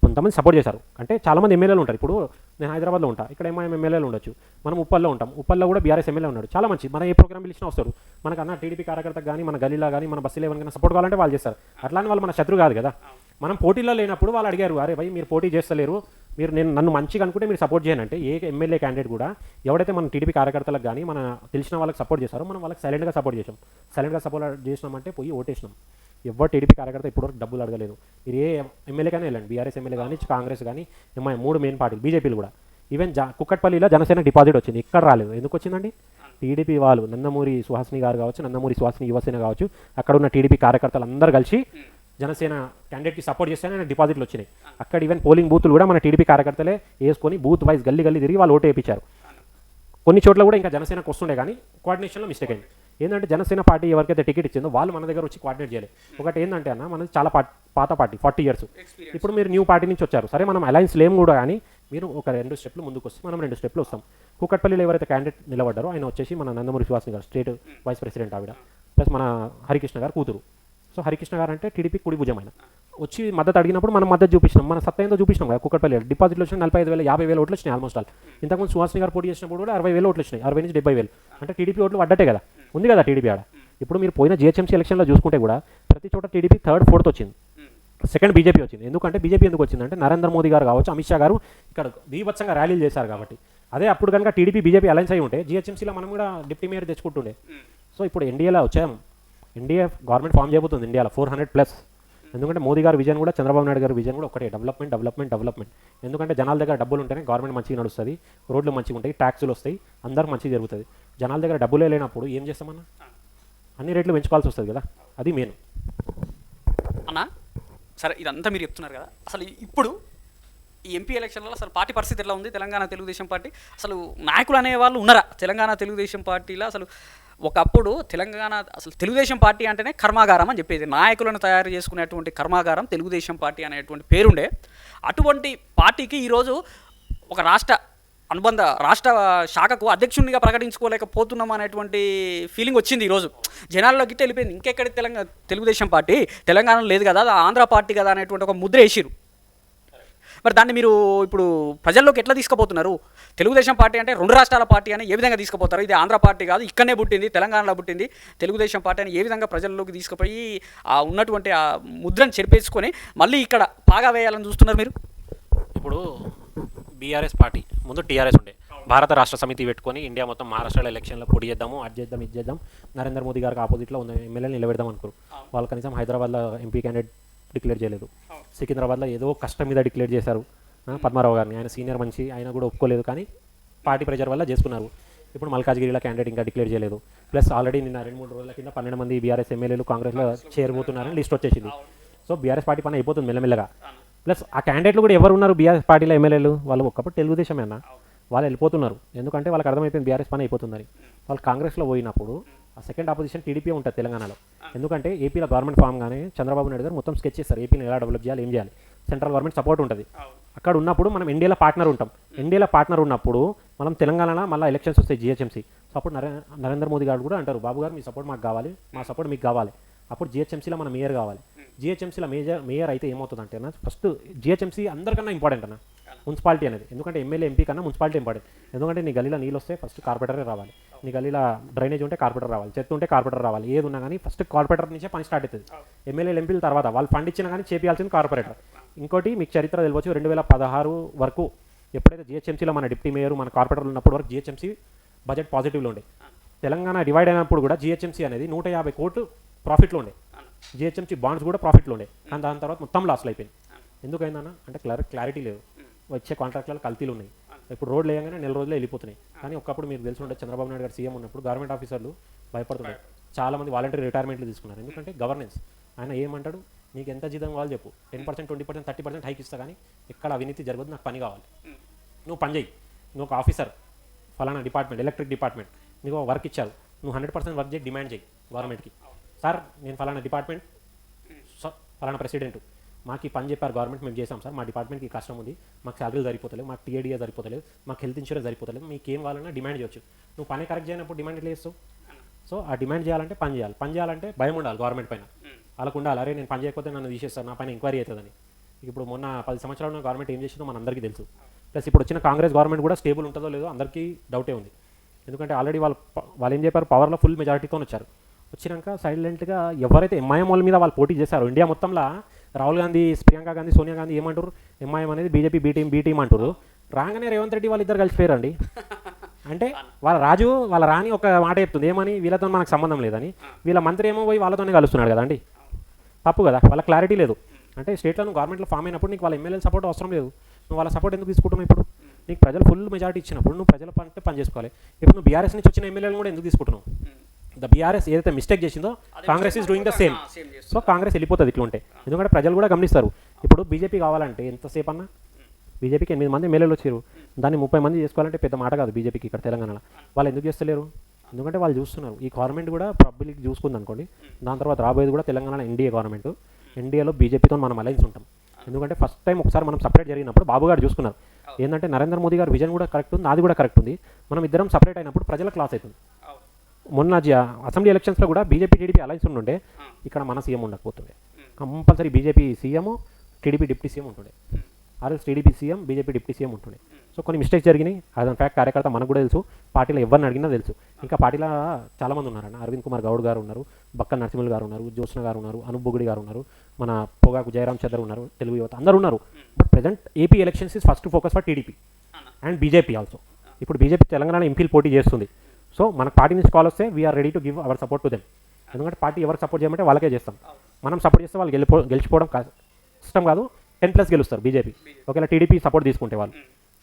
కొంతమంది సపోర్ట్ చేశారు. అంటే చాలామంది ఎమ్మెల్యేలు ఉంటారు. ఇప్పుడు నేను హైదరాబాద్లో ఉంటాను, ఇక్కడ ఏమైనా ఎమ్మెల్యేలు ఉండొచ్చు. మనం ఉప్పల్లో ఉంటాం, ఉప్పల్లో కూడా బీఆర్ఎస్ ఎమ్మెల్యే ఉన్నాడు. చాలా మంచి, మన ఏ ప్రోగ్రామ్ పిలిచినా వస్తారు. మనకన్నా టీడీపీ కార్యకర్తకు కానీ మన గలీలా కానీ మన బస్సులో ఎవరికైనా సపోర్ట్ కావాలంటే వాళ్ళు చేస్తారు. అట్లానే వాళ్ళు మన శత్రు కాదు కదా. మనం పోటీలో లేనప్పుడు వాళ్ళు అడిగారు, అరే భయ్ మీరు పోటీ చేస్తలేరు, మీరు నన్ను మంచిగా అనుకుంటే మీరు సపోర్ట్ చేయనంటే ఏ ఎమ్మెల్యే క్యాండిడేట్ కూడా ఎవరైతే మన టీడీపీ కార్యకర్తలకు కానీ మన తెలిసిన వాళ్ళకి సపోర్ట్ చేశారో మనం వాళ్ళకి సైలెంట్గా సపోర్ట్ చేసాం. సైలెంట్గా సపోర్ట్ చేసినామంటే పోయి ఓటేసినాం. ఎవరు టీడీపీ కార్యకర్త ఇప్పటివరకు డబ్బులు అడగలేదు. మీరు ఏ ఎమ్మెల్యే కానీ వెళ్ళండి, బీఆర్ఎస్ ఎమ్మెల్యే కానీ కాంగ్రెస్ కానీ ఎంఐ 3 మెయిన్ పార్టీలు, బీజేపీలు కూడా. ఈవెన్ కుక్కట్పల్లిలో జనసేన డిపాజిట్ వచ్చింది, ఇక్కడ రాలేదు. ఎందుకు వచ్చిందండి? టీడీపీ వాళ్ళు నందమూరి సుహాసిని గారు కావచ్చు, నందమూరి సుహాసిని యువసేన కావచ్చు, అక్కడ ఉన్న టీడీపీ కార్యకర్తలు అందరూ కలిసి జనసేన క్యాండిడేట్కి సపోర్ట్ చేస్తేనే డిపాజిట్లు వచ్చినాయి. అక్కడ ఈవెన్ పోలింగ్ బూతులు కూడా మన టీడీపీ కార్యకర్తలే వేసుకొని బూత్ వైజ్ గల్లీ తిరిగి వాళ్ళు ఓటు వేయించారు. కొన్ని చోట్ల కూడా ఇంకా జనసేనకు వస్తుండే కానీ కోఆర్డినేషన్లో మిస్టేక్ అయింది. ఏంటంటే జనసేన పార్టీ ఎవరికైతే టికెట్ ఇచ్చిందో వాళ్ళు మన దగ్గర వచ్చి కోఆర్డినేట్ చేయలేదు. ఒకటి ఏంటంటే అన్న, మనది చాలా పాత పార్టీ, 40 years. ఇప్పుడు మీరు న్యూ పార్టీ నుంచి వచ్చారు, సరే మనం అలయన్స్ లేము కూడా, కానీ మీరు ఒక 2 steps ముందుకు వస్తే మనం 2 steps వస్తాం. కూకట్పల్లిలో ఎవరైతే క్యాండిడేట్ నిలబడ్డారో ఆయన వచ్చేసి మన నందమూరి సుహాసిని గారు, స్టేట్ వైస్ ప్రెసిడెంట్ ఆవిడ, ప్లస్ మన హరికృష్ణ గారు కూతురు. సో హరికృష్ణ గారు అంటే టీడీపీ కుడి భుజం. ఆయన వచ్చి మద్దతు అడిగినప్పుడు మనం మద్దతు చూపించినాం, మన సత్తాయంతో చూపించినాం కదా. కూకట్పల్లి డిపాజిట్లు వచ్చిన 45,000 50,000 ఓట్లు వచ్చినాయి ఆల్మోస్ట్ ఆల్. ఇంతకుముందు సుహాసిని గారు పోటీ చేసినప్పుడు కూడా 60,000 ఓట్లు వచ్చినాయి, 60 నుంచి 70,000. అంటే టీడీపీ ఓట్లు పడ్డటే కదా, ఉంది కదా టీడీపీ ఆడ. ఇప్పుడు మీరు పోయిన జిహెచ్ఎంసీ ఎలక్షన్లో చూసుకుంటే కూడా ప్రతి చోట టీడీపీ 3rd 4th వచ్చింది, 2nd బీజేపీ వచ్చింది. ఎందుకంటే బీజేపీ ఎందుకు వచ్చిందంటే నరేంద్ర మోదీ గారు కావచ్చు, అమిత్ షా గారు ఇక్కడ బీభత్సంగా ర్యాలీలు చేశారు కాబట్టి. అదే అప్పుడు కనుక టీడీపీ బీజేపీ అలయన్స్ అయి ఉంటే జిహెచ్ఎంసీలో మనం కూడా డిప్యూటీ మేయర్ తెచ్చుకుంటుండే. సో ఇప్పుడు ఎన్డీఏలో వచ్చాం, ఎన్డీఏ గవర్నమెంట్ ఫామ్ చేయబోతుంది ఇండియాలో 400+. ఎందుకంటే మోదీ గారి విజన్ కూడా చంద్రబాబు నాయుడు గారి విజన్ కూడా ఒకటే, డెవలప్మెంట్. ఎందుకంటే జనాల దగ్గర డబ్బులు ఉంటేనే గవర్నమెంట్ మంచిగా నడుస్తుంది, రోడ్లు మంచిగా ఉంటాయి, ట్యాక్సులు వస్తాయి, అందరూ మంచిగా జరుగుతుంది. జనాల దగ్గర డబ్బులే లేనప్పుడు ఏం చేస్తామన్నా, అన్ని రేట్లు పెంచుకోవాల్సి వస్తుంది కదా, అది మెయిన్ అన్న. సరే ఇదంతా మీరు చెప్తున్నారు కదా, అసలు ఇప్పుడు ఈ ఎంపీ ఎలక్షన్లలో అసలు పార్టీ పరిస్థితి ఎట్లా ఉంది? తెలంగాణ తెలుగుదేశం పార్టీ అసలు నాయకులు అనేవాళ్ళు ఉన్నారా తెలంగాణ తెలుగుదేశం పార్టీలో? అసలు ఒకప్పుడు తెలంగాణ అసలు తెలుగుదేశం పార్టీ అంటేనే కర్మాగారం అని చెప్పేది, నాయకులను తయారు చేసుకునేటువంటి కర్మాగారం తెలుగుదేశం పార్టీ అనేటువంటి పేరుండే. అటువంటి పార్టీకి ఈరోజు ఒక అనుబంధ రాష్ట్ర శాఖకు అధ్యక్షునిగా ప్రకటించుకోలేకపోతున్నాం అనేటువంటి ఫీలింగ్ వచ్చింది ఈరోజు జనాల్లో. గిట్ట వెళ్ళిపోయింది, ఇంకెక్కడ తెలుగుదేశం పార్టీ తెలంగాణలో లేదు కదా, అది ఆంధ్ర పార్టీ కదా అనేటువంటి ఒక ముద్ర వేసిరు. మరి దాన్ని మీరు ఇప్పుడు ప్రజల్లోకి ఎట్లా తీసుకుపోతున్నారు? తెలుగుదేశం పార్టీ అంటే 2 రాష్ట్రాల పార్టీ అని ఏ విధంగా తీసుకుపోతారు? ఇది ఆంధ్ర పార్టీ కాదు, ఇక్కడనే పుట్టింది, తెలంగాణలో పుట్టింది తెలుగుదేశం పార్టీ అని ఏ విధంగా ప్రజల్లోకి తీసుకుపోయి ఆ ఉన్నటువంటి ఆ ముద్రను చెరిపేసుకొని మళ్ళీ ఇక్కడ పాగా వేయాలని చూస్తున్నారు మీరు? ఇప్పుడు బీఆర్ఎస్ పార్టీ ముందు టీఆర్ఎస్ ఉండే, భారత రాష్ట్ర సమితి పెట్టుకొని ఇండియా మొత్తం మహారాష్ట్రలో ఎలక్షన్లో పోటీ చేద్దాము, అది చేద్దాం, ఇది చేద్దాం, నరేంద్ర మోదీ గారికి ఆపోజిట్లో ఉన్న ఎమ్మెల్యేలు నిలబెడదాం అనుకోరు. వాళ్ళు కనీసం హైదరాబాద్లో ఎంపీ క్యాండిడేట్ డిక్లేర్ చేయలేదు, సికింద్రాబాద్లో ఏదో కష్టం మీద డిక్లేర్ చేశారు పద్మారావు గారిని. ఆయన సీనియర్ మంచి, ఆయన కూడా ఒప్పుకోలేదు, కానీ పార్టీ ప్రెజర్ వల్ల చేసుకున్నారు. ఇప్పుడు మల్కాజ్గిరిలో క్యాండిడేట్ ఇంకా డిక్లేర్ చేయలేదు. ప్లస్ ఆల్రెడీ నిన్న 2-3 రోజుల కింద 12 మంది బీఆర్ఎస్ ఎమ్మెల్యేలు కాంగ్రెస్లో చేరబోతున్నారని లిస్ట్ వచ్చేసింది. సో బీఆర్ఎస్ పార్టీ పని అయిపోతుంది మెల్లమెల్లగా. ప్లస్ ఆ క్యాండిడేట్లు కూడా ఎవరు ఉన్నారు బీఆర్ఎస్ పార్టీలో ఎమ్మెల్యేలు, వాళ్ళు ఒకప్పుడు తెలుగుదేశమే అన్న, వాళ్ళు వెళ్ళిపోతున్నారు. ఎందుకంటే వాళ్ళకి అర్థమైపోయింది బీఆర్ఎస్ పని అయిపోతుందని. వాళ్ళు కాంగ్రెస్లో పోయినప్పుడు ఆ సెకండ్ ఆపోజిషన్ టీడీపీ ఉంటుంది తెలంగాణలో. ఎందుకంటే ఏపీలో గవర్నమెంట్ ఫామ్ కానీ చంద్రబాబు నాయుడు గారు మొత్తం స్కెచ్ చేస్తారు, ఏపీని ఎలా డెవలప్ చేయాలి, ఏం చేయాలి, సెంట్రల్ గవర్నమెంట్ సపోర్ట్ ఉంటుంది. అక్కడ ఉన్నప్పుడు మనం ఎన్డీఏలో పార్ట్నర్ ఉంటాం. ఎన్డీఏలో పార్ట్నర్ ఉన్నప్పుడు మనం తెలంగాణలో మళ్ళీ ఎలక్షన్స్ వస్తాయి జిహెచ్ఎంసీ. సో అప్పుడు నరేంద్ర మోదీ గారు కూడా అంటారు, బాబు గారు మీ సపోర్ట్ మాకు కావాలి, మా సపోర్ట్ మీకు కావాలి. అప్పుడు జిహెచ్ఎంసీలో మన మేయర్ కావాలి. జిహెచ్ఎంసీలో మేయర్ అయితే ఏమవుతుందంటే అన్న ఫస్ట్ జిహెచ్ఎంసీ అందరికన్నా ఇంపార్టెంట్ అన్న మున్సిపాలిటీ అనేది. ఎందుకంటే ఎమ్మెల్యే ఎంపీ కన్నా మున్సిపాలిటీ ఇంపార్టెంట్. ఎందుకంటే నీ గలీలో నీళ్ళు వస్తే ఫస్ట్ కార్పొరేటరే రావాలి, నీ గలీలో డ్రైనేజ్ ఉంటే కార్పొరేటర్ రావాలి, చెత్త ఉంటే కార్పొరేటర్ రావాలి, ఏది ఉన్నా కానీ ఫస్ట్ కార్పొరేటర్ నుంచే పని స్టార్ట్ అవుతుంది. ఎమ్మెల్యేలు ఎంపీల తర్వాత వాళ్ళు ఫండ్ ఇచ్చినా కానీ చేపియాల్సింది కార్పొరేటర్. ఇంకోటి మీకు చరిత్ర తెలియవచ్చు, 2016 వరకు ఎప్పుడైతే జిహెచ్ఎంసీలో మన డిప్యూటీ మేయర్ మన కార్పొరేటర్లు ఉన్నప్పుడు వరకు జిహెచ్ఎంసీ బడ్జెట్ పాజిటివ్లో ఉండే. తెలంగాణ డివైడ్ అయినప్పుడు కూడా జిహెచ్ఎంసీ అనేది 150 కోట్లు ప్రాఫిట్లో ఉండే. జిహెచ్ఎంసీ బాండ్స్ కూడా ప్రాఫిట్లో ఉండే, కానీ దాని తర్వాత మొత్తం లాస్లో అయిపోయింది. ఎందుకైందన్న అంటే క్లారిటీ లేదు, వచ్చే కాంట్రాక్ట్లలో కల్తీలు ఉన్నాయి. ఇప్పుడు రోడ్లు వేయగానే నెల రోజులే వెళ్ళిపోతున్నాయి. కానీ ఒకప్పుడు మీకు తెలిసి ఉంటే చంద్రబాబు నాయుడు గారు సీఎం ఉన్నప్పుడు గవర్నమెంట్ ఆఫీసర్లు భయపడుతున్నారు, చాలామంది వాలంటరీ రిటైర్మెంట్లు తీసుకున్నారు. ఎందుకంటే గవర్నెన్స్ ఆయన ఏమంటాడు, నీకు ఎంత జీతం కావాలి చెప్పు, 10%, 20%, 30% హైక్ ఇస్తా, కానీ ఎక్కడ అవినీతి జరగదు, నాకు పని కావాలి, నువ్వు పని చేయి, నువ్వు ఒక ఆఫీసర్ ఫలానా డిపార్ట్మెంట్ ఎలక్ట్రిక్ డిపార్ట్మెంట్ నీకు వర్క్ ఇచ్చారు, నువ్వు 100% వర్క్ చేసి డిమాండ్ చేయి గవర్నమెంట్కి, సార్ నేను ఫలానా డిపార్ట్మెంట్ ఫలానా ప్రెసిడెంట్ మాకు ఈ పని చెప్పారు గవర్నమెంట్, మేము చేసాం సార్, మా డిపార్ట్మెంట్కి కష్టం ఉంది, మాకు శాలరీలు సరిపోతలేవు, మాకు టీఏడీఏ సరిపోతలేదు, మాకు హెల్త్ ఇన్సూరెన్స్ సరిపోతలేదు, మీకు ఏం కావాలన్నా డిమాండ్ చేయొచ్చు. నువ్వు పని కరెక్ట్ చేయనప్పుడు డిమాండ్ ఎట్లా చేస్తావు? సో ఆ డిమాండ్ చేయాలంటే పని చేయాలి, పని చేయాలంటే భయం ఉండాలి గవర్నమెంట్ పైన, వాళ్ళకు ఉండాలి, అరే నేను పని చేయకపోతే నన్ను తీసేస్తాను, నా పైన ఎంక్వైరీ అవుతుందని. ఇప్పుడు మొన్న 10 సంవత్సరాల గవర్నమెంట్ ఏం చేసిందో మన అందరికీ తెలుసు. ప్లస్ ఇప్పుడు వచ్చిన కాంగ్రెస్ గవర్నమెంట్ కూడా స్టేబుల్ ఉంటుందో లేదో అందరికీ డౌటే ఉంది. ఎందుకంటే ఆల్రెడీ వాళ్ళు ఏం చెప్పారు, పవర్లో ఫుల్ మెజారిటీతో వచ్చారు. వచ్చినాక సైలెంట్గా ఎవరైతే ఎంఐఎం వాళ్ళ మీద వాళ్ళు పోటీ చేశారో ఇండియా మొత్తంలో, రాహుల్ గాంధీ, ప్రియాంక గాంధీ, సోనియా గాంధీ ఏమంటారు, ఎంఐఎం అనేది బీజేపీ బీ టీం అంటారు. రాగానే రేవంత్ రెడ్డి వాళ్ళిద్దరు కలిసిపోయారండి. అంటే వాళ్ళ రాణి ఒక మాట చెప్తుంది, ఏమని, వీళ్ళతో మనకు సంబంధం లేదని. వీళ్ళ మంత్రి ఏమో పోయి వాళ్ళతోనే కలుస్తున్నాడు కదా అండి, తప్పు కదా, వాళ్ళ క్లారిటీ లేదు. అంటే స్టేట్లో గవర్నమెంట్లో ఫామ్ అయినప్పుడు నీకు వాళ్ళ ఎమ్మెల్యేల సపోర్ట్ అవసరం లేదు, నువ్వు వాళ్ళ సపోర్ట్ ఎందుకు తీసుకుంటున్నావు? ఇప్పుడు నీకు ప్రజలు ఫుల్ మెజారిటీ ఇచ్చినప్పుడు నువ్వు ప్రజల పని చేసుకోవాలి. ఇప్పుడు నువ్వు బీఆర్ఎస్ నుంచి వచ్చిన ఎమ్మెల్యేలు కూడా ఎందుకు తీసుకుంటున్నావు? ద బీఆర్ఎస్ ఏదైతే మిస్టేక్ చేసిందో Congress is doing the same. So Congress వెళ్ళిపోతుంది ఇట్లా ఉంటే, ఎందుకంటే ప్రజలు కూడా గమనిస్తారు. ఇప్పుడు బీజేపీ కావాలంటే ఎంతసేపు అన్నా, బీజేపీకి 8 మంది ఎమ్మెల్యేలు వచ్చారు, దాన్ని 30 మంది చేసుకోవాలంటే పెద్ద మాట కాదు బీజేపీకి ఇక్కడ తెలంగాణలో. వాళ్ళు ఎందుకు చేస్తలేరు? ఎందుకంటే వాళ్ళు చూస్తున్నారు ఈ గవర్నమెంట్ కూడా పబ్లిక్ చూసుకుంది అనుకోండి, దాని తర్వాత రాబోయేది కూడా తెలంగాణలో ఎన్డీఏ గవర్నమెంట్. ఎన్డీఏలో బీజేపీతో మనం అలయన్స్ ఉంటాం. ఎందుకంటే ఫస్ట్ టైం ఒకసారి మనం సపరేట్ జరిగినప్పుడు బాబు గారు చూసుకున్నారు, ఏంటంటే నరేంద్ర మోదీ గారు విజన్ కూడా కరెక్ట్ ఉంది, నాది కూడా కరెక్ట్ ఉంది, మనం ఇద్దరం సపరేట్ అయినప్పుడు ప్రజల క్లాస్ అవుతుంది. మొన్న అసెంబ్లీ ఎలక్షన్స్లో కూడా బీజేపీ టీడీపీ అలయన్స్ ఉంటుండే, ఇక్కడ మన సీఎం ఉండకపోతుండే, compulsory BJP CM TDP deputy CM ఉంటుండే, ఆర్ఎస్ TDP CM BJP deputy CM ఉంటుండే. సో కొన్ని మిస్టేక్స్ జరిగినాయి, అది ఫ్యాక్ట్ కార్యకర్త మనకు కూడా తెలుసు, పార్టీలో ఎవరిని అడిగినా తెలుసు. ఇంకా పార్టీలో చాలామంది ఉన్నారన్న, అరవింద్ కుమార్ గౌడ్ గారు ఉన్నారు, బక్కల్ నరసింహులు గారు ఉన్నారు, జ్యోత్స్న గారు ఉన్నారు, అనూప్ బొగుడి గారు ఉన్నారు, మన పొగాకు జయరామ్ చంద్ర ఉన్నారు, తెలుగు యువత అందరూ ఉన్నారు. But present AP elections is first focus for TDP and BJP also. ఇప్పుడు బీజేపీ తెలంగాణ ఎంపీలు పోటీ చేస్తుంది. సో మన పార్టీ నుంచి కాల్ వస్తే we're ready to give our support to them. ఎందుకంటే పార్టీ ఎవరికి సపోర్ట్ చేయమంటే వాళ్ళకే చేస్తాం. మనం సపోర్ట్ చేస్తే వాళ్ళు గెలిచిపోవడం కష్టం కాదు, 10+ గెలుస్తారు బీజేపీ. ఒకవేళ టీడీపీ సపోర్ట్ తీసుకుంటే వాళ్ళు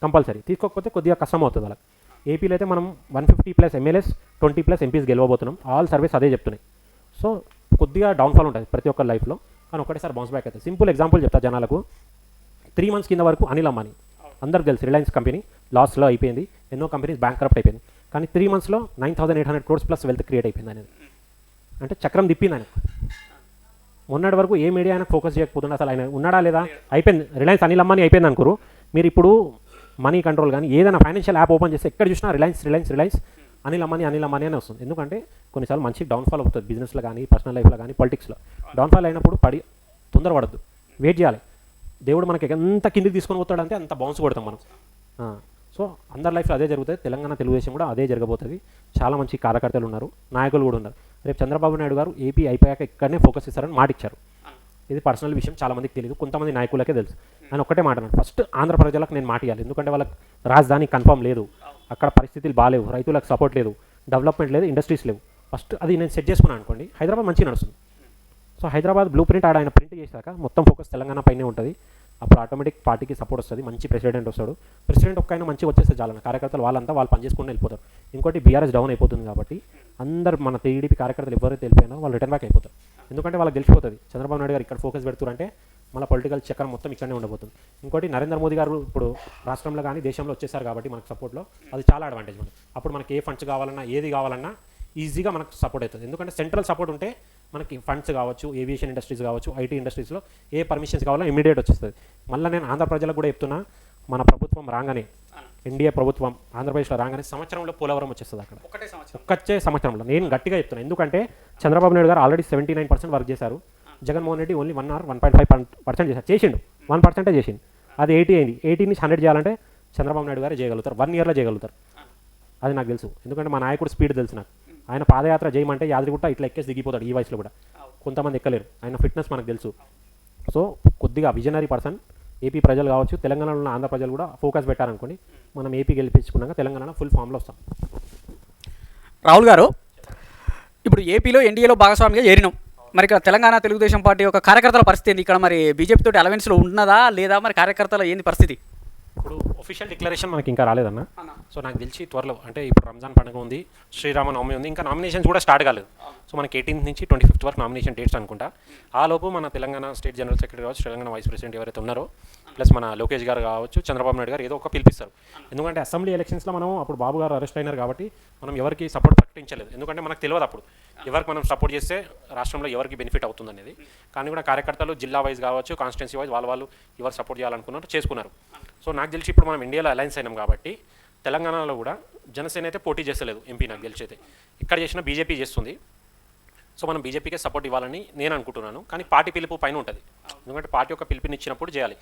కంపల్సరీ, తీసుకోకపోతే కొద్దిగా కష్టం అవుతుంది వాళ్ళకి. ఏపీలో అయితే మనం 150+ ఎమ్మెల్యేస్ 20+ ఎంపీస్ గెలవబోతున్నాం, ఆల్ సర్వేస్ అదే చెప్తున్నాయి. సో కొద్దిగా డౌన్ఫాల్ ఉంటుంది ప్రతి ఒక్కరి లైఫ్లో, కానీ ఒకటేసారి బౌన్స్ బ్యాక్ అవుతుంది. సింపుల్ ఎగ్జాంపుల్ చెప్తా జనాలకు, 3 months కింద వరకు అనిల్ అంబానీ అందరికి తెలుసు, రిలయన్స్ కంపెనీ లాస్లో అయిపోయింది, ఎన్నో కంపెనీస్ బ్యాంక్ కరప్ట్ అయిపోయింది. కానీ 3 monthsలో 9,800 crores ప్లస్ వెల్త్ క్రియేట్ అయిపోయింది అనేది. అంటే చక్రం తిప్పింది ఆయన. మొన్నటి వరకు ఏ మీడియా ఆయన ఫోకస్ చేయకపోతుండే, అసలు ఆయన ఉన్నాడా లేదా, అయిపోయింది రిలయన్స్ అనిల్ అంబానీ అయిపోయింది అనుకోరు మీరు. ఇప్పుడు మనీ కంట్రోల్ కానీ ఏదైనా ఫైనాన్షియల్ యాప్ ఓపెన్ చేస్తే ఎక్కడ చూసినా రిలయన్స్ అనిల్ అంబానీ అని వస్తుంది. ఎందుకంటే కొన్నిసార్లు మంచి డౌన్ఫాల్ అవుతుంది బిజినెస్లో కానీ, పర్సనల్ లైఫ్లో కానీ, పొలిటిక్స్లో. డౌన్ఫాల్ అయినప్పుడు తొందరపడద్దు, వెయిట్ చేయాలి. దేవుడు మనకి ఎంత కిందికి తీసుకొని పోతాడంటే అంత బౌన్స్ కొడతాం మనం. సో అందరి లైఫ్లో అదే జరుగుతుంది, తెలంగాణ తెలుగుదేశం కూడా అదే జరగబోతుంది. చాలా మంచి కార్యకర్తలు ఉన్నారు, నాయకులు కూడా ఉన్నారు. రేపు చంద్రబాబు నాయుడు గారు ఏపీ అయిపోయాక ఇక్కడనే ఫోకస్ ఇస్తారని మాట ఇచ్చారు. ఇది పర్సనల్ విషయం, చాలామందికి తెలియదు, కొంతమంది నాయకులకే తెలుసు. నేను ఒక్కటే మాట అన్నాను, ఫస్ట్ ఆంధ్ర ప్రజలకు నేను మాట ఇవ్వాలి. ఎందుకంటే వాళ్ళకి రాజధాని కన్ఫర్మ్ లేదు, అక్కడ పరిస్థితులు బాగాలేవు, రైతులకు సపోర్ట్ లేదు, డెవలప్మెంట్ లేదు, ఇండస్ట్రీస్ లేవు. ఫస్ట్ అది నేను సెట్ చేసుకున్నాను అనుకోండి, హైదరాబాద్ మంచిగా నడుస్తుంది. సో హైదరాబాద్ బ్లూ ప్రింట్ ఆయన ప్రింట్ చేశాక మొత్తం ఫోకస్ తెలంగాణ పైనే ఉంటుంది. అప్పుడు ఆటోమేటిక్ పార్టీకి సపోర్ట్ వస్తుంది, మంచి ప్రెసిడెంట్ వస్తాడు. ప్రెసిడెంట్ ఒక్కైనా మంచిగా వచ్చేస్తే చాలన్న, కార్యకర్తలు వాళ్ళంతా వాళ్ళు పనిచేసుకుని వెళ్ళిపోతారు. ఇంకోటి బీఆర్ఎస్ డౌన్ అయిపోతుంది కాబట్టి అందరు మన టీడీపీ కార్యకర్తలు ఎవరైతే వెళ్ళిపోయినారో వాళ్ళు రిటర్న్ బ్యాక్ అయిపోతారు. ఎందుకంటే వాళ్ళకి గెలిచిపోతుంది. చంద్రబాబు నాయుడు గారు ఇక్కడ ఫోకస్ పెడుతారంటే మన పొలిటికల్ చక్రం మొత్తం ఇక్కడనే ఉండబోతుంది. ఇంకోటి నరేంద్ర మోదీ గారు ఇప్పుడు రాష్ట్రంలో కానీ దేశంలో వచ్చేసారు కాబట్టి మనకు సపోర్ట్లో అది చాలా అడ్వాంటేజ్ మనకి. అప్పుడు మనకి ఏ ఫండ్స్ కావాలన్నా ఏది కావాలన్నా ఈజీగా మనకు సపోర్ట్ అవుతుంది. ఎందుకంటే సెంట్రల్ సపోర్ట్ ఉంటే మనకి ఫండ్స్ కావచ్చు, ఏవియేషన్ ఇండస్ట్రీస్ కావచ్చు, ఐటీ ఇండస్ట్రీస్లో ఏ పర్మిషన్స్ కావాలో ఇమీడియట్ వచ్చేస్తుంది. మళ్ళీ నేను ఆంధ్ర ప్రజలకు కూడా చెప్తున్నా, మన ప్రభుత్వం రాగానే, ఎన్డీఏ ప్రభుత్వం ఆంధ్రప్రదేశ్లో రాగానే సంవత్సరంలో పోలవరం వచ్చేస్తుంది. అక్కడ ఒక్కటే సంవత్సరంలో నేను గట్టిగా చెప్తున్నాను. ఎందుకంటే చంద్రబాబు నాయుడు గారు ఆల్రెడీ 79% వర్క్ చేశారు. జగన్మోహన్ రెడ్డి ఓన్లీ 1 or 1.5% చేసిండు 1% చేసిండు. అది 80 అయింది. 80 నుంచి 100 చేయాలంటే చంద్రబాబు నాయుడు గారే చేయగలుగుతారు, 1 yearలో చేయగలుగుతారు. అది నాకు తెలుసు, ఎందుకంటే మా నాయకుడు స్పీడ్ తెలుసు నాకు. ఆయన పాదయాత్ర చేయమంటే యాదగిరిగుట్ట ఇట్లా ఎక్కేసి దిగిపోతాడు ఈ వయసులో కూడా. కొంతమంది ఎక్కలేరు, ఆయన ఫిట్నెస్ మనకు తెలుసు. సో కొద్దిగా విజనరీ పర్సన్. ఏపీ ప్రజలు కావచ్చు, తెలంగాణలో ఉన్న ఆంధ్ర ప్రజలు కూడా ఫోకస్ పెట్టారనుకోండి, మనం ఏపీ గెలిపించుకున్నాక తెలంగాణ ఫుల్ ఫామ్లో వస్తాం. రాహుల్ గారు, ఇప్పుడు ఏపీలో ఎన్డీఏలో భాగస్వామిగా చేరినాం. మరి ఇక్కడ తెలంగాణ తెలుగుదేశం పార్టీ యొక్క కార్యకర్తల పరిస్థితి ఏంది? ఇక్కడ మరి బీజేపీ తోటి అలవెన్స్లో ఉన్నదా లేదా? మరి కార్యకర్తల ఏంది పరిస్థితి? ఇప్పుడు ఒఫీషియల్ డిక్లరేషన్ మనకి ఇంకా రాలేదన్న. సో నాకు తెలిసి త్వరలో, అంటే ఇప్పుడు రంజాన్ పండుగ ఉంది, శ్రీరామనవమి ఉంది, ఇంకా నామినేషన్స్ కూడా స్టార్ట్ కాలేదు. సో మనకి 18th నుంచి 25th వరకు నామినేషన్ డేట్స్ అనుకుంటా. ఆ లోపు మన తెలంగాణ స్టేట్ జనరల్ సెక్రటరీ కావచ్చు, తెలంగాణ వైస్ ప్రెసిడెంట్ ఎవరైతే ఉన్నారో, ప్లస్ మన లోకేష్ గారు కావచ్చు, చంద్రబాబు నాయుడు గారు ఏదో ఒక పిలిపిస్తారు. ఎందుకంటే అసెంబ్లీ ఎలక్షన్స్లో మనం అప్పుడు బాబు గారు అరెస్ట్ అయినారు కాబట్టి మనం ఎవరికి సపోర్ట్ ప్రకటించలేదు. ఎందుకంటే మనకు తెలియదు అప్పుడు ఎవరికి మనం సపోర్ట్ చేస్తే రాష్ట్రంలో ఎవరికి బెనిఫిట్ అవుతుంది అనేది. కానీ కూడా కార్యకర్తలు జిల్లా వైజ్ కావచ్చు, కాన్స్టిట్యున్సీ వైజ్ వాళ్ళు ఎవరు సపోర్ట్ చేయాలనుకున్నారు చేసుకున్నారు. సో నాకు తెలిసి ఇప్పుడు మనం ఇండియాలో అలయన్స్ అయినాం కాబట్టి తెలంగాణలో కూడా జనసేన అయితే పోటీ చేస్తలేదు ఎంపీ. నాకు తెలిసి అయితే ఇక్కడ చేసిన బీజేపీ చేస్తుంది. సో మనం బీజేపీకే సపోర్ట్ ఇవ్వాలని నేను అనుకుంటున్నాను. కానీ పార్టీ పిలుపు పైన ఉంటుంది, ఎందుకంటే పార్టీ యొక్క పిలుపునిచ్చినప్పుడు చేయాలి.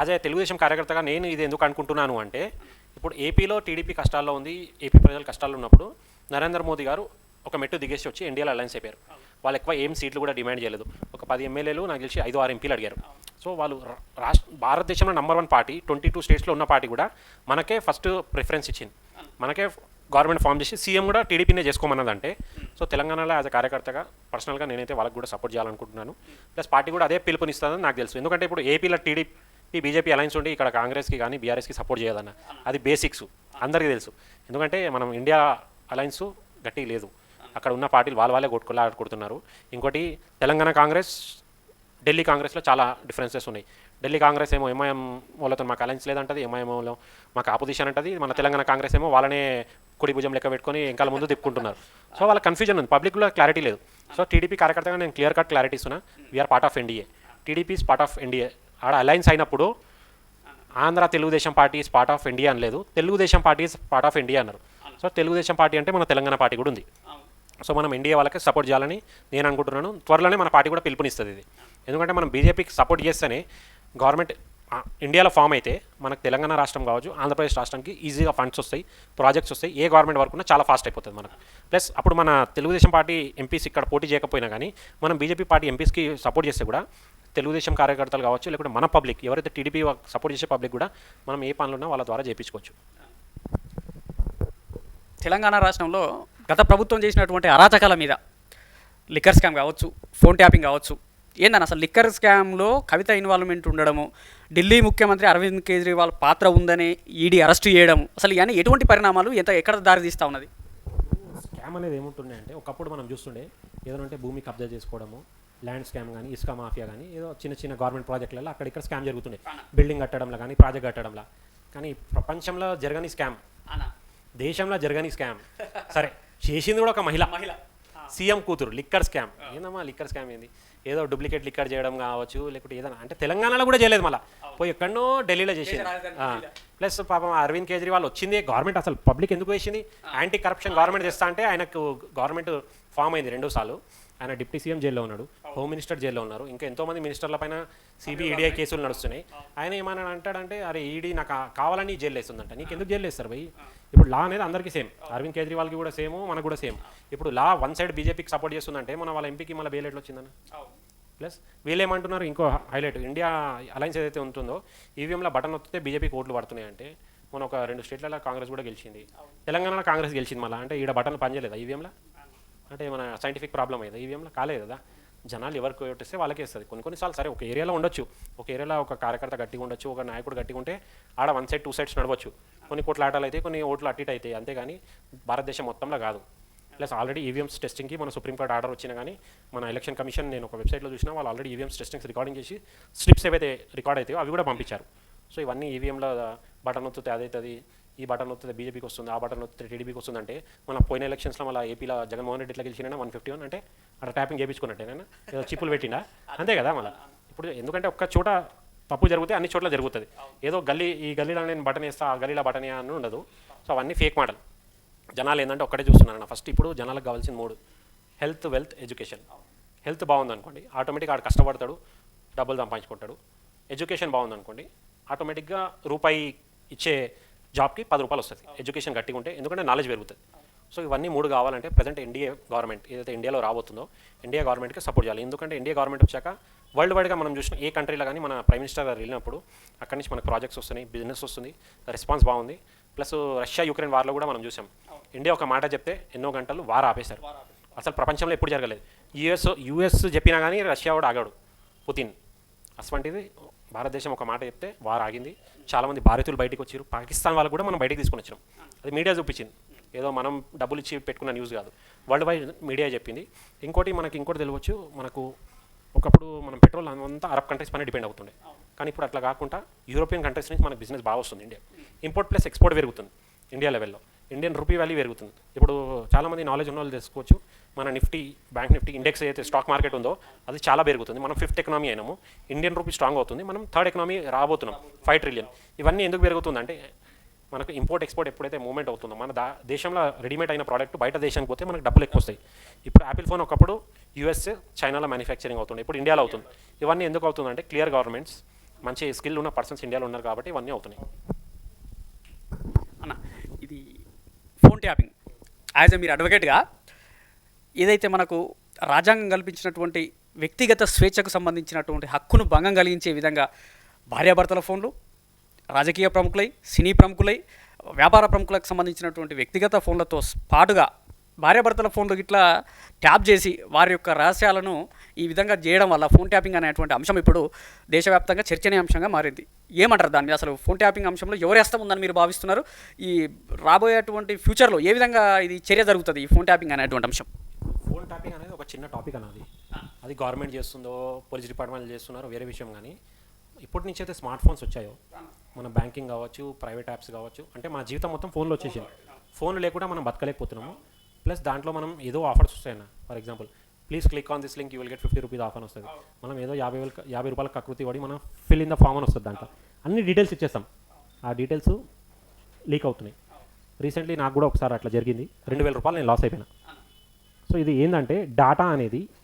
అదే తెలుగుదేశం కార్యకర్తగా నేను ఇది ఎందుకు అనుకుంటున్నాను అంటే, ఇప్పుడు ఏపీలో టీడీపీ కష్టాల్లో ఉంది, ఏపీ ప్రజలు కష్టాల్లో ఉన్నప్పుడు నరేంద్ర మోదీ గారు ఒక మెట్టు దిగేసి వచ్చి ఇండియాలో అలయన్స్ అయిపోయారు. వాళ్ళు ఎక్కువ ఏం సీట్లు కూడా డిమాండ్ చేయలేదు. ఒక 10 ఎమ్మెల్యేలు నాకు తెలిసి 5-6 ఎంపీలు అడిగారు. సో వాళ్ళు భారతదేశంలో నెంబర్ 1 పార్టీ, 22 స్టేట్స్లో ఉన్న పార్టీ కూడా మనకే ఫస్ట్ ప్రిఫరెన్స్ ఇచ్చింది. మనకే గవర్నమెంట్ ఫామ్ చేసి సీఎం కూడా టీడీపీనే చేసుకోమన్నదంటే, సో తెలంగాణలో యాజ్ అ కార్యకర్తగా పర్సనల్గా నేనైతే వాళ్ళకి కూడా సపోర్ట్ చేయాలనుకుంటున్నాను. ప్లస్ పార్టీ కూడా అదే పిలుపునిస్తుందని నాకు తెలుసు. ఎందుకంటే ఇప్పుడు ఏపీలో టీడీపీ బీజేపీ అలయన్స్ ఉండి ఇక్కడ కాంగ్రెస్కి కానీ బీఆర్ఎస్కి సపోర్ట్ చేయదన్న, అది బేసిక్స్ అందరికీ తెలుసు. ఎందుకంటే మనం ఇండియా అలయన్స్ గట్టి లేదు, అక్కడ ఉన్న పార్టీలు వాళ్ళే కొట్టుకున్నారు. ఇంకోటి తెలంగాణ కాంగ్రెస్, ఢిల్లీ కాంగ్రెస్లో చాలా డిఫరెన్సెస్ ఉన్నాయి. ఢిల్లీ కాంగ్రెస్ ఏమో ఎంఐఎం వాళ్ళతో మాకు అలయన్స్ లేదంటది, ఎంఐఎంలో మాకు ఆపోజిషన్ అంటది. మన తెలంగాణ కాంగ్రెస్ ఏమో వాళ్ళనే కుడి భుజం లెక్క పెట్టుకొని వెనకాల ముందు తిప్పుకుంటున్నారు. సో వాళ్ళ కన్ఫ్యూజన్ ఉంది, పబ్లిక్లో క్లారిటీ లేదు. సో టీడీపీ కార్యకర్తగా నేను క్లియర్ కట్ క్లారిటీ ఇస్తున్నా, we are part of NDA, TDP is part of NDA. ఆడ అలయన్స్ అయినప్పుడు Andhra Telugu Desam party is part of India అనలేదు, Telugu Desam party is part of India అన్నారు. సో తెలుగుదేశం పార్టీ అంటే మన తెలంగాణ పార్టీ కూడా ఉంది. సో మనం ఎన్డీఏ వాళ్ళకి సపోర్ట్ చేయాలని నేను అనుకుంటున్నాను. త్వరలోనే మన పార్టీ కూడా పిలుపునిస్తుంది ఇది. ఎందుకంటే మనం బీజేపీకి సపోర్ట్ చేస్తేనే గవర్నమెంట్ ఇండియాలో ఫామ్ అయితే మనకు తెలంగాణ రాష్ట్రం కావచ్చు, ఆంధ్రప్రదేశ్ రాష్ట్రానికి ఈజీగా ఫండ్స్ వస్తాయి, ప్రాజెక్ట్స్ వస్తాయి, ఏ గవర్నమెంట్ వరకు ఉన్నా చాలా ఫాస్ట్ అయిపోతుంది మనకు. ప్లస్ అప్పుడు మన తెలుగుదేశం పార్టీ ఎంపీస్ ఇక్కడ పోటీ చేయకపోయినా కానీ మనం బీజేపీ పార్టీ ఎంపీస్కి సపోర్ట్ చేస్తే కూడా తెలుగుదేశం కార్యకర్తలు కావచ్చు, లేకుంటే మన పబ్లిక్ ఎవరైతే టీడీపీ సపోర్ట్ చేసే పబ్లిక్ కూడా మనం ఏ పనులున్నా వాళ్ళ ద్వారా చేయించుకోవచ్చు. తెలంగాణ రాష్ట్రంలో గత ప్రభుత్వం చేసినటువంటి అరాచకాల మీద, లిక్కర్ స్కామ్ కావచ్చు, ఫోన్ ట్యాపింగ్ కావచ్చు, ఏందన్న అసలు లిక్కర్ స్కామ్లో కవిత ఇన్వాల్వ్మెంట్ ఉండడము, ఢిల్లీ ముఖ్యమంత్రి అరవింద్ కేజ్రీవాల్ పాత్ర ఉందని ఈడీ అరెస్ట్ చేయడం, అసలు ఇవన్నీ ఎటువంటి పరిణామాలు ఎక్కడ దారి తీస్తూ ఉన్నది? స్కామ్ అనేది ఏముంటుండే అంటే, ఒకప్పుడు మనం చూస్తుండే ఏదంటే భూమి కబ్జా చేసుకోవడము, ల్యాండ్ స్కామ్ కానీ, ఇసుక మాఫియా కానీ, ఏదో చిన్న గవర్నమెంట్ ప్రాజెక్టులలో అక్కడ స్కామ్ జరుగుతుండే, బిల్డింగ్ కట్టడంలో కానీ, ప్రాజెక్ట్ కట్టడంలో. కానీ ప్రపంచంలో జరగని స్కామ్, దేశంలో జరగని స్కామ్, సరే చేసింది కూడా ఒక మహిళ సీఎం కూతురు, లిక్కర్ స్కామ్. ఏందమ్మా లిక్కర్ స్కామ్ ఏంది? ఏదో డూప్లికేట్ లిక్కర్ చేయడం కావచ్చు, లేకపోతే ఏదైనా అంటే తెలంగాణలో కూడా చేయలేదు, మళ్ళీ పోయి ఎక్కడనో ఢిల్లీలో చేసేది. ప్లస్ పాపం అరవింద్ కేజ్రీవాల్ వచ్చింది గవర్నమెంట్, అసలు పబ్లిక్ ఎందుకు వేసింది? యాంటీ కరప్షన్ గవర్నమెంట్ చేస్తా అంటే ఆయనకు గవర్నమెంట్ ఫామ్ అయింది 2 సార్లు. ఆయన డిప్యూటీ సీఎం జైల్లో ఉన్నాడు, హోమ్ మినిస్టర్ జైల్లో ఉన్నారు, ఇంకా ఎంతోమంది మినిస్టర్ల పైన సిబిఐ కేసులు నడుస్తున్నాయి. ఆయన ఏమైనా అంటాడంటే, అరే ఈడీ నాకు కావాలని జైలు వేస్తుందంట. నీకు ఎందుకు జైలు వేస్తారు భయ్? ఇప్పుడు లా అనేది అందరికీ సేమ్, అరవింద్ కేజ్రీవాల్కి కూడా సేమ్, మనకు కూడా సేమ్. ఇప్పుడు లా వన్ సైడ్ బీజేపీకి సపోర్ట్ చేస్తుందంటే మన వాళ్ళ ఎంపీకి మళ్ళీ బెయిల్ ఎట్లా వచ్చిందన్న? ప్లస్ వీళ్ళు ఏమంటున్నారు, ఇంకో హైలైట్, ఇండియా అలయన్స్ ఏదైతే ఉంటుందో ఈవీఎంలో బటన్ వస్తే బీజేపీకి ఓట్లు పడుతున్నాయి అంటే, మన ఒక 2 స్టేట్లలో కాంగ్రెస్ కూడా గెలిచింది, తెలంగాణలో కాంగ్రెస్ గెలిచింది మళ్ళీ. అంటే ఈడ బటన్లు పనిచేయలేదా ఈవీఎంలో? అంటే మన సైంటిఫిక్ ప్రాబ్లం అయ్యేదా ఈవీఎంలో? కాలేదు కదా. జనాలు ఎవరికి ఓటేస్తే వాళ్ళకే ఇస్తుంది. కొన్నిసార్లు సరే ఒక ఏరియాలో ఉండొచ్చు, ఒక ఏరియాలో ఒక కార్యకర్త గట్టిగా ఉండొచ్చు, ఒక నాయకుడు గట్టిగా ఉంటే ఆడ 1 సైడ్ 2 సైడ్స్ నడవచ్చు, కొన్ని కోట్ల ఆటలు అయితే, కొన్ని ఓట్లు అటు ఇటు అవుతాయి, అంతేగాని భారతదేశం మొత్తంలో కాదు. ప్లస్ ఆల్రెడీ ఈవీఎంస్ టెస్టింగ్కి మన సుప్రీంకోర్టు ఆర్డర్ వచ్చినా కానీ మన ఎలక్షన్ కమిషన్, నేను ఒక వెబ్సైట్లో చూసినా, వాళ్ళు ఆల్రెడీ ఈవీఎంస్ టెస్టింగ్స్ రికార్డింగ్ చేసి స్లిప్స్ ఏవైతే రికార్డ్ అవుతాయో అవి కూడా పంపించారు. సో ఇవన్నీ ఈవీఎంలో బటన్ వస్తుంది అదవుతుంది, ఈ బటన్ వస్తుంది బీజేపీకి వస్తుంది, ఆ బటన్ వస్తుంది టీడీపీకి వస్తుందంటే, మన పోయిన ఎలక్షన్స్లో మళ్ళీ ఏపీలో జగన్మోహన్ రెడ్డి ఇట్లా గెలిచినా 151 అంటే అక్కడ ట్యాపింగ్ చేయించుకున్నట్టేనా, ఏదో చిప్పులు పెట్టినా అంతే కదా మళ్ళీ. ఇప్పుడు ఎందుకంటే ఒక్క చోట తప్పు జరిగితే అన్ని చోట్ల జరుగుతుంది, ఏదో ఈ గల్లీలో నేను బటన్ వేస్తా, ఆ గల్లీలో బటన్ అని ఉండదు. సో అవన్నీ ఫేక్ మోడల్. జనాలు ఏంటంటే ఒక్కటే చూస్తున్నారన్న, ఫస్ట్ ఇప్పుడు జనాలకు కావాల్సిన 3: హెల్త్, వెల్త్, ఎడ్యుకేషన్. హెల్త్ బాగుందనుకోండి ఆటోమేటిక్గా ఆడు కష్టపడతాడు, డబ్బులు సంపాదించుకుంటాడు. ఎడ్యుకేషన్ బాగుందనుకోండి ఆటోమేటిక్గా రూపాయి ఇచ్చే జాబ్కి 10 రూపాయలు వస్తుంది ఎడ్యుకేషన్ గట్టిగా ఉంటే, ఎందుకంటే నాలెడ్జ్ పెరుగుతుంది. సో ఇవన్నీ 3 కావాలంటే ప్రజెంట్ ఎన్డీఏ గవర్నమెంట్ ఏదైతే ఇండియాలో రాబోతుందో ఎన్డీఏ గవర్నమెంట్కి సపోర్ట్ చేయాలి. ఎందుకంటే ఎన్డీఏ గవర్నమెంట్ వచ్చాక వరల్డ్ వైడ్గా మనం చూసిన ఏ కంట్రీలో కానీ మన ప్రైమ్ మినిస్టర్ గారు వెళ్ళినప్పుడు అక్కడి నుంచి మనకు ప్రాజెక్ట్స్ వస్తున్నాయి, బిజినెస్ వస్తుంది, రెస్పాన్స్ బాగుంది. ప్లస్ రష్యా యుక్రెయిన్ వార్లో కూడా మనం చూసాం, ఇండియా ఒక మాట చెప్తే ఎన్నో గంటలు వార్ ఆపేశారు. అసలు ప్రపంచంలో ఎప్పుడు జరగలేదు. యుఎస్ చెప్పినా కానీ రష్యా వాడు ఆగాడు, పుతిన్. అటువంటిది భారతదేశం ఒక మాట చెప్తే వార్ ఆగింది. చాలామంది భారతీయులు బయటకు వచ్చారు, పాకిస్తాన్ వాళ్ళు కూడా మనం బయటకు తీసుకొని వచ్చినాం. అది మీడియా చూపించింది, ఏదో మనం డబ్బులు ఇచ్చి పెట్టుకున్న న్యూస్ కాదు, వరల్డ్ వైడ్ మీడియా చెప్పింది. ఇంకోటి తెలియవచ్చు, మనకు ఒకప్పుడు మనం పెట్రోల్ అంతా అరబ్ కంట్రీస్ పైన డిపెండ్ అవుతుండే, కానీ ఇప్పుడు అట్లా కాకుండా యూరోపియన్ కంట్రీస్ నుంచి మనకు బిజినెస్ బాగా వస్తుంది. ఇండియా ఇంపోర్ట్ ప్లస్ ఎక్స్పోర్ట్ పెరుగుతుంది ఇండియా లెవెల్లో, ఇండియన్ రూపీ వాల్యూ పెరుగుతుంది. ఇప్పుడు చాలామంది నాలెడ్జ్ ఉన్న వాళ్ళు తెలుసుకోవచ్చు, మన నిఫ్టీ, బ్యాంక్ నిఫ్టీ ఇండెక్స్ ఏదైతే స్టాక్ మార్కెట్ ఉందో అది చాలా పెరుగుతుంది. మనం 5th ఎకనామీ అయినాము, ఇండియన్ రూపీ స్ట్రాంగ్ అవుతుంది, మనం 3rd ఎకనామీ రాబోతున్నాం, 5 ట్రిలియన్. ఇవన్నీ ఎందుకు పెరుగుతుందంటే మనకు ఇంపోర్ట్ ఎక్స్పోర్ట్ ఎప్పుడైతే మూవ్మెంట్ అవుతుందో మన దేశంలో రెడీమేడ్ అయిన ప్రోడక్ట్ బయట దేశానికి పోతే మనకు డబ్బులు ఎక్కువ వస్తాయి. ఇప్పుడు యాపిల్ ఫోన్ ఒకప్పుడు యూఎస్, చైనాలో మ్యానుఫ్యాక్చరింగ్ అవుతుంది, ఇప్పుడు ఇండియాలో అవుతుంది. ఇవన్నీ ఎందుకు అవుతుందంటే క్లియర్ గవర్నమెంట్స్, మంచి స్కిల్ ఉన్న పర్సన్స్ ఇండియాలో ఉన్నారు కాబట్టి ఇవన్నీ అవుతున్నాయి. అన్న ఇది ఫోన్ ట్యాపింగ్ యాజ్ ఎ మీరు అడ్వకేట్గా ఏదైతే మనకు రాజ్యాంగం కల్పించినటువంటి వ్యక్తిగత స్వేచ్ఛకు సంబంధించినటువంటి హక్కును భంగం కలిగించే విధంగా భార్యాభర్తల ఫోన్లు, రాజకీయ ప్రముఖులై, సినీ ప్రముఖులై, వ్యాపార ప్రముఖులకు సంబంధించినటువంటి వ్యక్తిగత ఫోన్లతో పాటుగా భార్యాభర్తల ఫోన్లు ఇట్లా ట్యాప్ చేసి వారి యొక్క రహస్యాలను ఈ విధంగా చేయడం వల్ల ఫోన్ ట్యాపింగ్ అనేటువంటి అంశం ఇప్పుడు దేశవ్యాప్తంగా చర్చనీయాంశంగా మారింది. ఏమంటారు దాని మీద? అసలు ఫోన్ ట్యాపింగ్ అంశంలో ఎవరు హస్తం ఉందని మీరు భావిస్తున్నారు? ఈ రాబోయేటువంటి ఫ్యూచర్లో ఏ విధంగా ఇది చర్య జరుగుతుంది ఈ ఫోన్ ట్యాపింగ్ అనేటువంటి అంశం? ఫోన్ ట్యాపింగ్ అనేది ఒక చిన్న టాపిక్ అన్నది, అది గవర్నమెంట్ చేస్తుందో పోలీస్ డిపార్ట్మెంట్ చేస్తున్నారో వేరే విషయం. కానీ ఇప్పటి నుంచి అయితే స్మార్ట్ ఫోన్స్ వచ్చాయో మన బ్యాంకింగ్ కావచ్చు, ప్రైవేట్ యాప్స్ కావచ్చు, అంటే మన జీవితం మొత్తం ఫోన్లో వచ్చేసింది. ఫోన్ లేకుండా మనం బతకలేకపోతున్నాము. ప్లస్ దాంట్లో మనం ఏదో ఆఫర్స్ వస్తాయన్న, for example please click on this link you will get 50 rupees offer వస్తుంది. మనం ఏదో 50 రూపాయల కకృతి పడి మనం ఫిల్ ఇన్ ద ఫామ్ అని వస్తుంది, దాంట్లో అన్ని డీటెయిల్స్ ఇచ్చేస్తాం, ఆ డీటెయిల్స్ లీక్ అవుతున్నాయి. రీసెంట్లీ నాకు కూడా ఒకసారి అట్లా జరిగింది, 2000 రూపాయలు నేను లాస్ అయిపోయినా. సో ఇది ఏంటంటే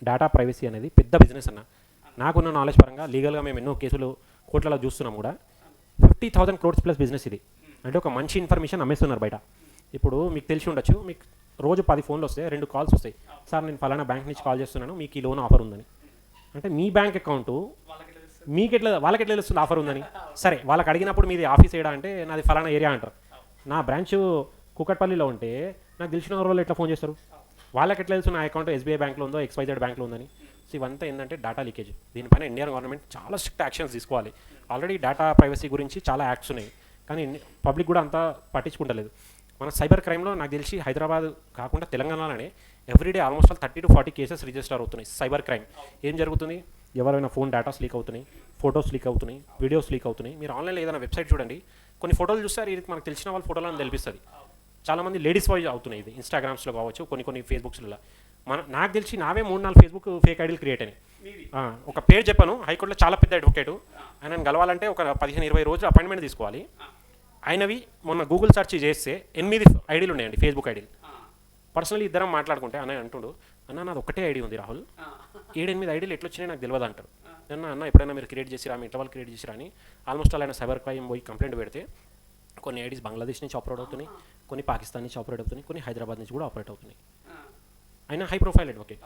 డేటా ప్రైవసీ అనేది పెద్ద బిజినెస్ అన్న. నాకున్న నాలెడ్జ్ పరంగా లీగల్గా మేము ఎన్నో కేసులు కోట్లలో చూస్తున్నాం కూడా. 50,000 crores ప్లస్ బిజినెస్ ఇది. అంటే ఒక మంచి ఇన్ఫర్మేషన్ అమ్మేస్తున్నారు బయట. ఇప్పుడు మీకు తెలిసి ఉండొచ్చు, మీకు రోజు 10 ఫోన్లు వస్తాయి, 2 కాల్స్ వస్తాయి, సార్ నేను ఫలానా బ్యాంక్ నుంచి కాల్ చేస్తున్నాను, మీకు ఈ లోన్ ఆఫర్ ఉందని. అంటే మీ బ్యాంక్ అకౌంట్ వాళ్ళకి ఎట్లా తెలుస్తుంది ఆఫర్ ఉందని? సరే వాళ్ళకి అడిగినప్పుడు మీది ఆఫీస్ ఏడా అంటే నాది ఫలానా ఏరియా అంటారు. నా బ్రాంచ్ కూకట్పల్లిలో ఉంటే నాకు తెలిసిన వాళ్ళు ఎట్లా ఫోన్ చేస్తారు? వాళ్ళకి ఎట్లా తెలుసు నా అకౌంట్ ఎస్బీఐ బ్యాంక్లో ఉందో, XYZ బ్యాంక్లో ఉందని? సో ఇవంతా ఏంటంటే డేటా లీకేజ్. దీనిపైన ఇండియన్ గవర్నమెంట్ చాలా స్ట్రిక్ట్ యాక్షన్స్ తీసుకోవాలి. ఆల్రెడీ డేటా ప్రైవసీ గురించి చాలా యాక్ట్స్ ఉన్నాయి, కానీ పబ్లిక్ కూడా అంతా పట్టించుకుంటలేదు. మన సైబర్ క్రైమ్లో నాకు తెలిసి హైదరాబాద్ కాకుండా తెలంగాణలోనే everyday almost 30 to 40 cases register అవుతున్నాయి సైబర్ క్రైమ్. ఏం జరుగుతుంది? ఎవరైనా ఫోన్ డేటాస్ లీక్ అవుతున్నాయి, ఫొటోస్ లీక్ అవుతున్నాయి, వీడియోస్ లీక్ అవుతున్నాయి. మీరు ఆన్లైన్లో ఏదైనా వెబ్సైట్ చూడండి, కొన్ని ఫోటోలు చూస్తారు, ఇది మనకు తెలిసిన వాళ్ళ ఫోటోలను తెలిపిస్తుంది. చాలామంది లేడీస్ వాయిస్ అవుతున్నాయి, ఇది ఇన్స్టాగ్రామ్స్లో కావచ్చు, కొన్ని ఫేస్బుక్స్లో. నాకు తెలిసి నావే 3-4 ఫేస్బుక్ ఫేక్ ఐడీలు క్రియేట్ అయినాయి. ఒక పేరు చెప్పాను, హైకోర్టులో చాలా పెద్ద అడ్వకేటు, ఆయనను కలవాలంటే ఒక 15-20 రోజులు అపాయింట్మెంట్ తీసుకోవాలి. ఆయనవి మొన్న గూగుల్ సెర్చ్ చేస్తే 8 ఐడీలు ఉన్నాయండి, ఫేస్బుక్ ఐడీలు. పర్సనలీ ఇద్దరం మాట్లాడుకుంటే అన్న అంటుండు, అన్న నాది ఒకటే ఐడి ఉంది రాహుల్, 7-8 ఐడీలు ఎట్లా వచ్చినాయి నాకు తెలియదు అంటారు. అన్న ఎప్పుడైనా మీరు క్రియేట్ చేసిరా, మీ ఇంట్లో వాళ్ళు క్రియేట్ చేసిరా అని ఆల్మోస్ట్ ఆయన సైబర్ క్రైమ్ పోయి కంప్లైంట్ పెడితే కొన్ని ఐడీస్ బంగ్లాదేశ్ నుంచి ఆపరేట్ అవుతున్నాయి, కొన్ని పాకిస్తాన్ నుంచి ఆపరేట్ అవుతున్నాయి, కొన్ని హైదరాబాద్ నుంచి కూడా ఆపరేట్ అవుతున్నాయి. ఆయన హై ప్రొఫైల్ అడ్వకేట్.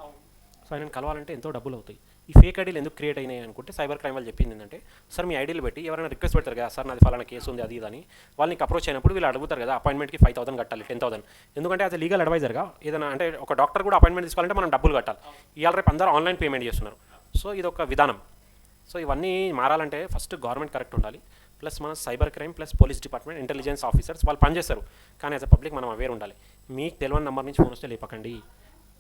సో ఆయన కలవాలంటే ఎంతో డబ్బులు అవుతాయి. ఈ ఫేక్ ఐడీలు ఎందుకు క్రియేట్ అయినాయి అనుకుంటే సైబర్ క్రైమ్ వాళ్ళు చెప్పింది ఏంటంటే, సార్ మీ ఐడీలు పెట్టి ఎవరైనా రిక్వెస్ట్ పెడతారు కదా, సార్ నాది ఫలానా కేసు ఉంది అది ఇదని, వాళ్ళకి అప్రోచ్ అయినప్పుడు వీళ్ళు అడుగుతారు కదా అపాయింట్మెంట్కి 5,000 కట్టాలి, 10,000. ఎందుకంటే అది లీగల్ అడ్వైజర్గా ఏదైనా అంటే ఒక డాక్టర్ కూడా అపాయింట్మెంట్ తీసుకోవాలంటే మనం డబ్బులు కట్టాలి. ఇవాళ రేపు అందరూ ఆన్లైన్ పేమెంట్ చేస్తున్నారు. సో ఇది ఒక విధానం. సో ఇవన్నీ మారాలంటే ఫస్ట్ గవర్నమెంట్ కరెక్ట్ ఉండాలి, ప్లస్ మన cyber crime plus police department, intelligence officers వాళ్ళు పనిచేస్తారు. కానీ యాజ్ అ పబ్లిక్ మనం అవేర్ ఉండాలి. మీకు తెలియని నెంబర్ నుంచి ఫోన్ వస్తే లేపకండి.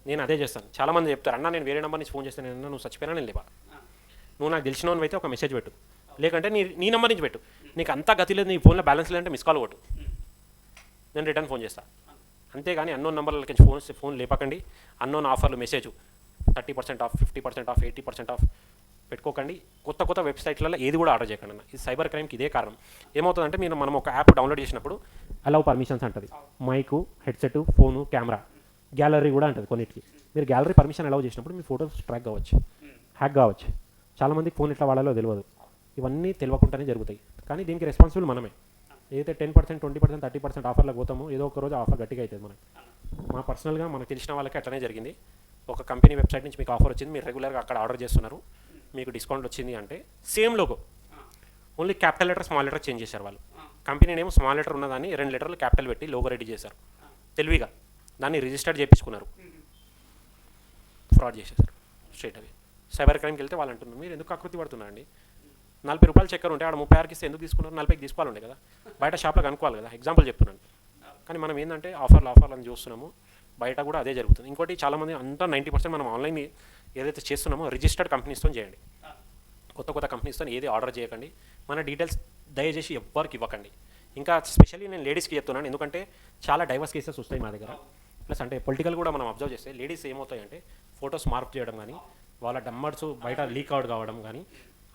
నేను అదే చేస్తాను. చాలామంది చెప్తారు, అన్న నేను వేరే నెంబర్ నుంచి ఫోన్ చేస్తాను, అన్న నువ్వు చచ్చిపోయినా నేను లేపా, నువ్వు నాకు తెలిసినవన్నీ అయితే ఒక మెసేజ్ పెట్టు, లేకంటే నీ నెంబర్ నుంచి పెట్టు, నీకు అంతా గతి లేదు, నీ ఫోన్లో బ్యాలెన్స్ లేదంటే మిస్ కాల్ కొట్టు, నేను రిటర్న్ ఫోన్ చేస్తాను. అంతేగాని అన్నోన్ నెంబర్లకి ఫోన్ లేపకండి. అన్నోన్ ఆఫర్లు మెసేజ్ 30% ఆఫ్, 50% ఆఫ్, 80% ఆఫ్ పెట్టుకోకండి. కొత్త వెబ్సైట్లలో ఏది కూడా ఆర్డర్ చేయకండి అన్న. ఇది సైబర్ క్రైమ్కి ఇదే కారణం. ఏమవుతుందంటే మనం ఒక యాప్ డౌన్లోడ్ చేసినప్పుడు అలౌ పర్మిషన్స్ అంటుంది, mic, headset, phone, camera gallery కూడా ఉంటుంది కొన్నిటికి. మీరు గ్యాలరీ పర్మిషన్ అలౌ చేసినప్పుడు మీ ఫోటోస్ ట్రాక్ కావచ్చు, హ్యాక్ కావచ్చు. చాలామందికి ఫోన్ ఎట్లా వాడాలో తెలియదు. ఇవన్నీ తెలియకుండానే జరుగుతాయి. కానీ దీనికి రెస్పాన్సిబుల్ మనమే. ఏదైతే 10%, 20%, 30% ఆఫర్లకు పోతామో ఏదో ఒక రోజు ఆఫర్ గట్టిగా అవుతుంది మనకి. మా పర్సనల్గా మనకు తెలిసిన వాళ్ళకి అట్లనే జరిగింది. ఒక కంపెనీ వెబ్సైట్ నుంచి మీకు ఆఫర్ వచ్చింది, మీరు రెగ్యులర్గా అక్కడ ఆర్డర్ చేస్తున్నారు, మీకు డిస్కౌంట్ వచ్చింది అంటే same logo, only capital letter small letter change చేశారు వాళ్ళు. కంపెనీ నేమ్ స్మాల్ లెటర్ ఉన్నదాన్ని 2 లెటర్లు క్యాపిటల్ పెట్టి లోగో రెడీ చేశారు. తెలివిగా దాన్ని రిజిస్టర్డ్ చేయించుకున్నారు, ఫ్రాడ్ చేసేసారు స్ట్రైట్ అవే. సైబర్ క్రైమ్కి వెళ్తే వాళ్ళు అంటున్నారు, మీరు ఎందుకు ఆకృతి పడుతున్నారండి, 40 రూపాయలు చక్కెర ఉంటే ఆడ 36కి ఇస్తే ఎందుకు తీసుకున్నారు, 40కి తీసుకోవాలి కదా, బయట షాప్లో కనుక్కోవాలి కదా. ఎగ్జాంపుల్ చెప్తున్నాను. కానీ మనం ఏంటంటే ఆఫర్లు అని చూస్తున్నాము, బయట కూడా అదే జరుగుతుంది. ఇంకోటి చాలామంది అంతా 90% మనం ఆన్లైన్ ఏదైతే చేస్తున్నామో రిజిస్టర్డ్ కంపెనీస్తో చేయండి. కొత్త కంపెనీస్తో ఏది ఆర్డర్ చేయకండి. మన డీటెయిల్స్ దయచేసి ఎవ్వరికి ఇవ్వకండి. ఇంకా స్పెషల్లీ నేను లేడీస్కి చెప్తున్నాను, ఎందుకంటే చాలా డైవర్స్ కేసెస్ వస్తాయి మా దగ్గర. ప్లస్ అంటే పొలిటికల్ కూడా మనం అబ్జర్వ్ చేస్తే లేడీస్ ఏమవుతాయంటే ఫొటోస్ మార్పు చేయడం కానీ, వాళ్ళ డమ్మర్స్ బయట లీక్ అవుట్ కావడం కానీ,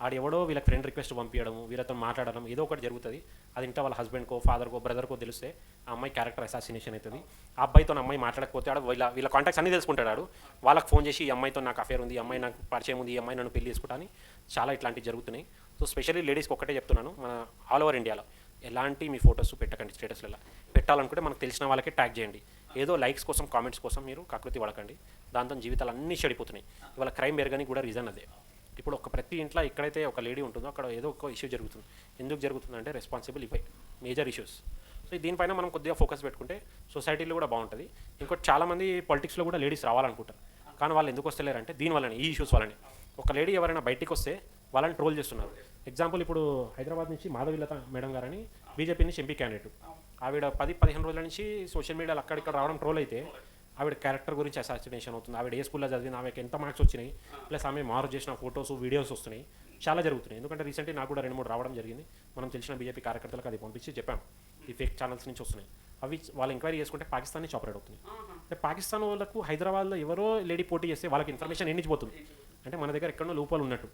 ఆడెవడో వీళ్ళకి ఫ్రెండ్ రిక్వెస్ట్ పంపించడం, వీళ్ళతో మాట్లాడడం, ఏదో ఒకటి జరుగుతుంది. అది ఇంట్లో వాళ్ళ హస్బెండ్కో, ఫాదర్కో, బ్రదర్కో తెలిస్తే ఆ అమ్మాయి క్యారెక్టర్ అసాసినేషన్ అవుతుంది. ఆ అబ్బాయితో అమ్మాయి మాట్లాడకపోతే ఆడ వీళ్ళ కాంటాక్ట్స్ అన్నీ తెలుసుకుంటాడు. వాళ్ళకి ఫోన్ చేసి ఈ అమ్మాయితో నాకు అఫేర్ ఉంది, ఈ అమ్మాయి నాకు పరిచయం ఉంది, ఈ అమ్మాయి నన్ను పెళ్లి చేసుకుంటా అని చాలా ఇట్లాంటివి జరుగుతున్నాయి. సో స్పెషల్లీ లేడీస్కి ఒక్కటే చెప్తున్నాను, మన ఆల్ ఓవర్ ఇండియాలో ఎలాంటి మీ ఫొటోస్ పెట్టకండి. స్టేటస్లలో పెట్టాలనుకుంటే మనకు తెలిసిన వాళ్ళకే ట్యాగ్ చేయండి. ఏదో లైక్స్ కోసం, కామెంట్స్ కోసం మీరు కాకృతి పడకండి. దాంతో జీవితాలు అన్నీ చెడిపోతున్నాయి. ఇవాళ క్రైమ్ పెరగడానికి కూడా రీజన్ అదే. ఇప్పుడు ప్రతి ఇంట్లో ఎక్కడైతే ఒక లేడీ ఉంటుందో అక్కడ ఏదో ఒక ఇష్యూ జరుగుతుంది. ఎందుకు జరుగుతుందంటే రెస్పాన్సిబుల్ ఇవే మేజర్ ఇష్యూస్. సో దీనిపైన మనం కొద్దిగా ఫోకస్ పెట్టుకుంటే సొసైటీలో కూడా బాగుంటుంది. ఇంకోటి చాలామంది పాలిటిక్స్లో కూడా లేడీస్ రావాలనుకుంటారు, కానీ వాళ్ళు ఎందుకు వస్తలేరంటే దీనివల్లనే, ఈ ఇష్యూస్ వల్లనే. ఒక లేడీ ఎవరైనా బయటికి వస్తే వాళ్ళని ట్రోల్ చేస్తున్నారు. ఎగ్జాంపుల్ ఇప్పుడు హైదరాబాద్ నుంచి మాధవీలత మేడం గారని బీజేపీ నుంచి ఎంపీ క్యాండిడేట్, ఆవిడ 10-15 రోజుల నుంచి సోషల్ మీడియాలో అక్కడిక్కడ రావడం ట్రోల్ అయితే ఆవిడ క్యారెక్టర్ గురించి అసాసినేషన్ అవుతుంది. ఆవిడ ఏ స్కూల్లో చదివింది, ఆమెకి ఎంత మార్క్స్ వచ్చినాయి, ప్లస్ ఆమె మార్క్ చేసిన ఫొటోస్, వీడియోస్ వస్తున్నాయి, చాలా జరుగుతున్నాయి. ఎందుకంటే రీసెంట్లీ నాకు కూడా 2-3 రావడం జరిగింది. మనం తెలిసిన బీజేపీ కార్యకర్తలకు అది పంపించి చెప్పాం, ఈ ఫేక్ ఛానల్స్ నుంచి వస్తున్నాయి. అవి వాళ్ళు ఎంక్వైరీ చేసుకుంటే పాకిస్తాన్ నుంచి ఆపరేట్ అవుతుంది. అంటే పాకిస్తాన్ వాళ్ళకు హైదరాబాద్లో ఎవరో లేడీ పోటీ చేస్తే వాళ్ళకి ఇన్ఫర్మేషన్ ఎన్నించిపోతుంది. అంటే మన దగ్గర ఎక్కడో లోపాలు ఉన్నట్టు.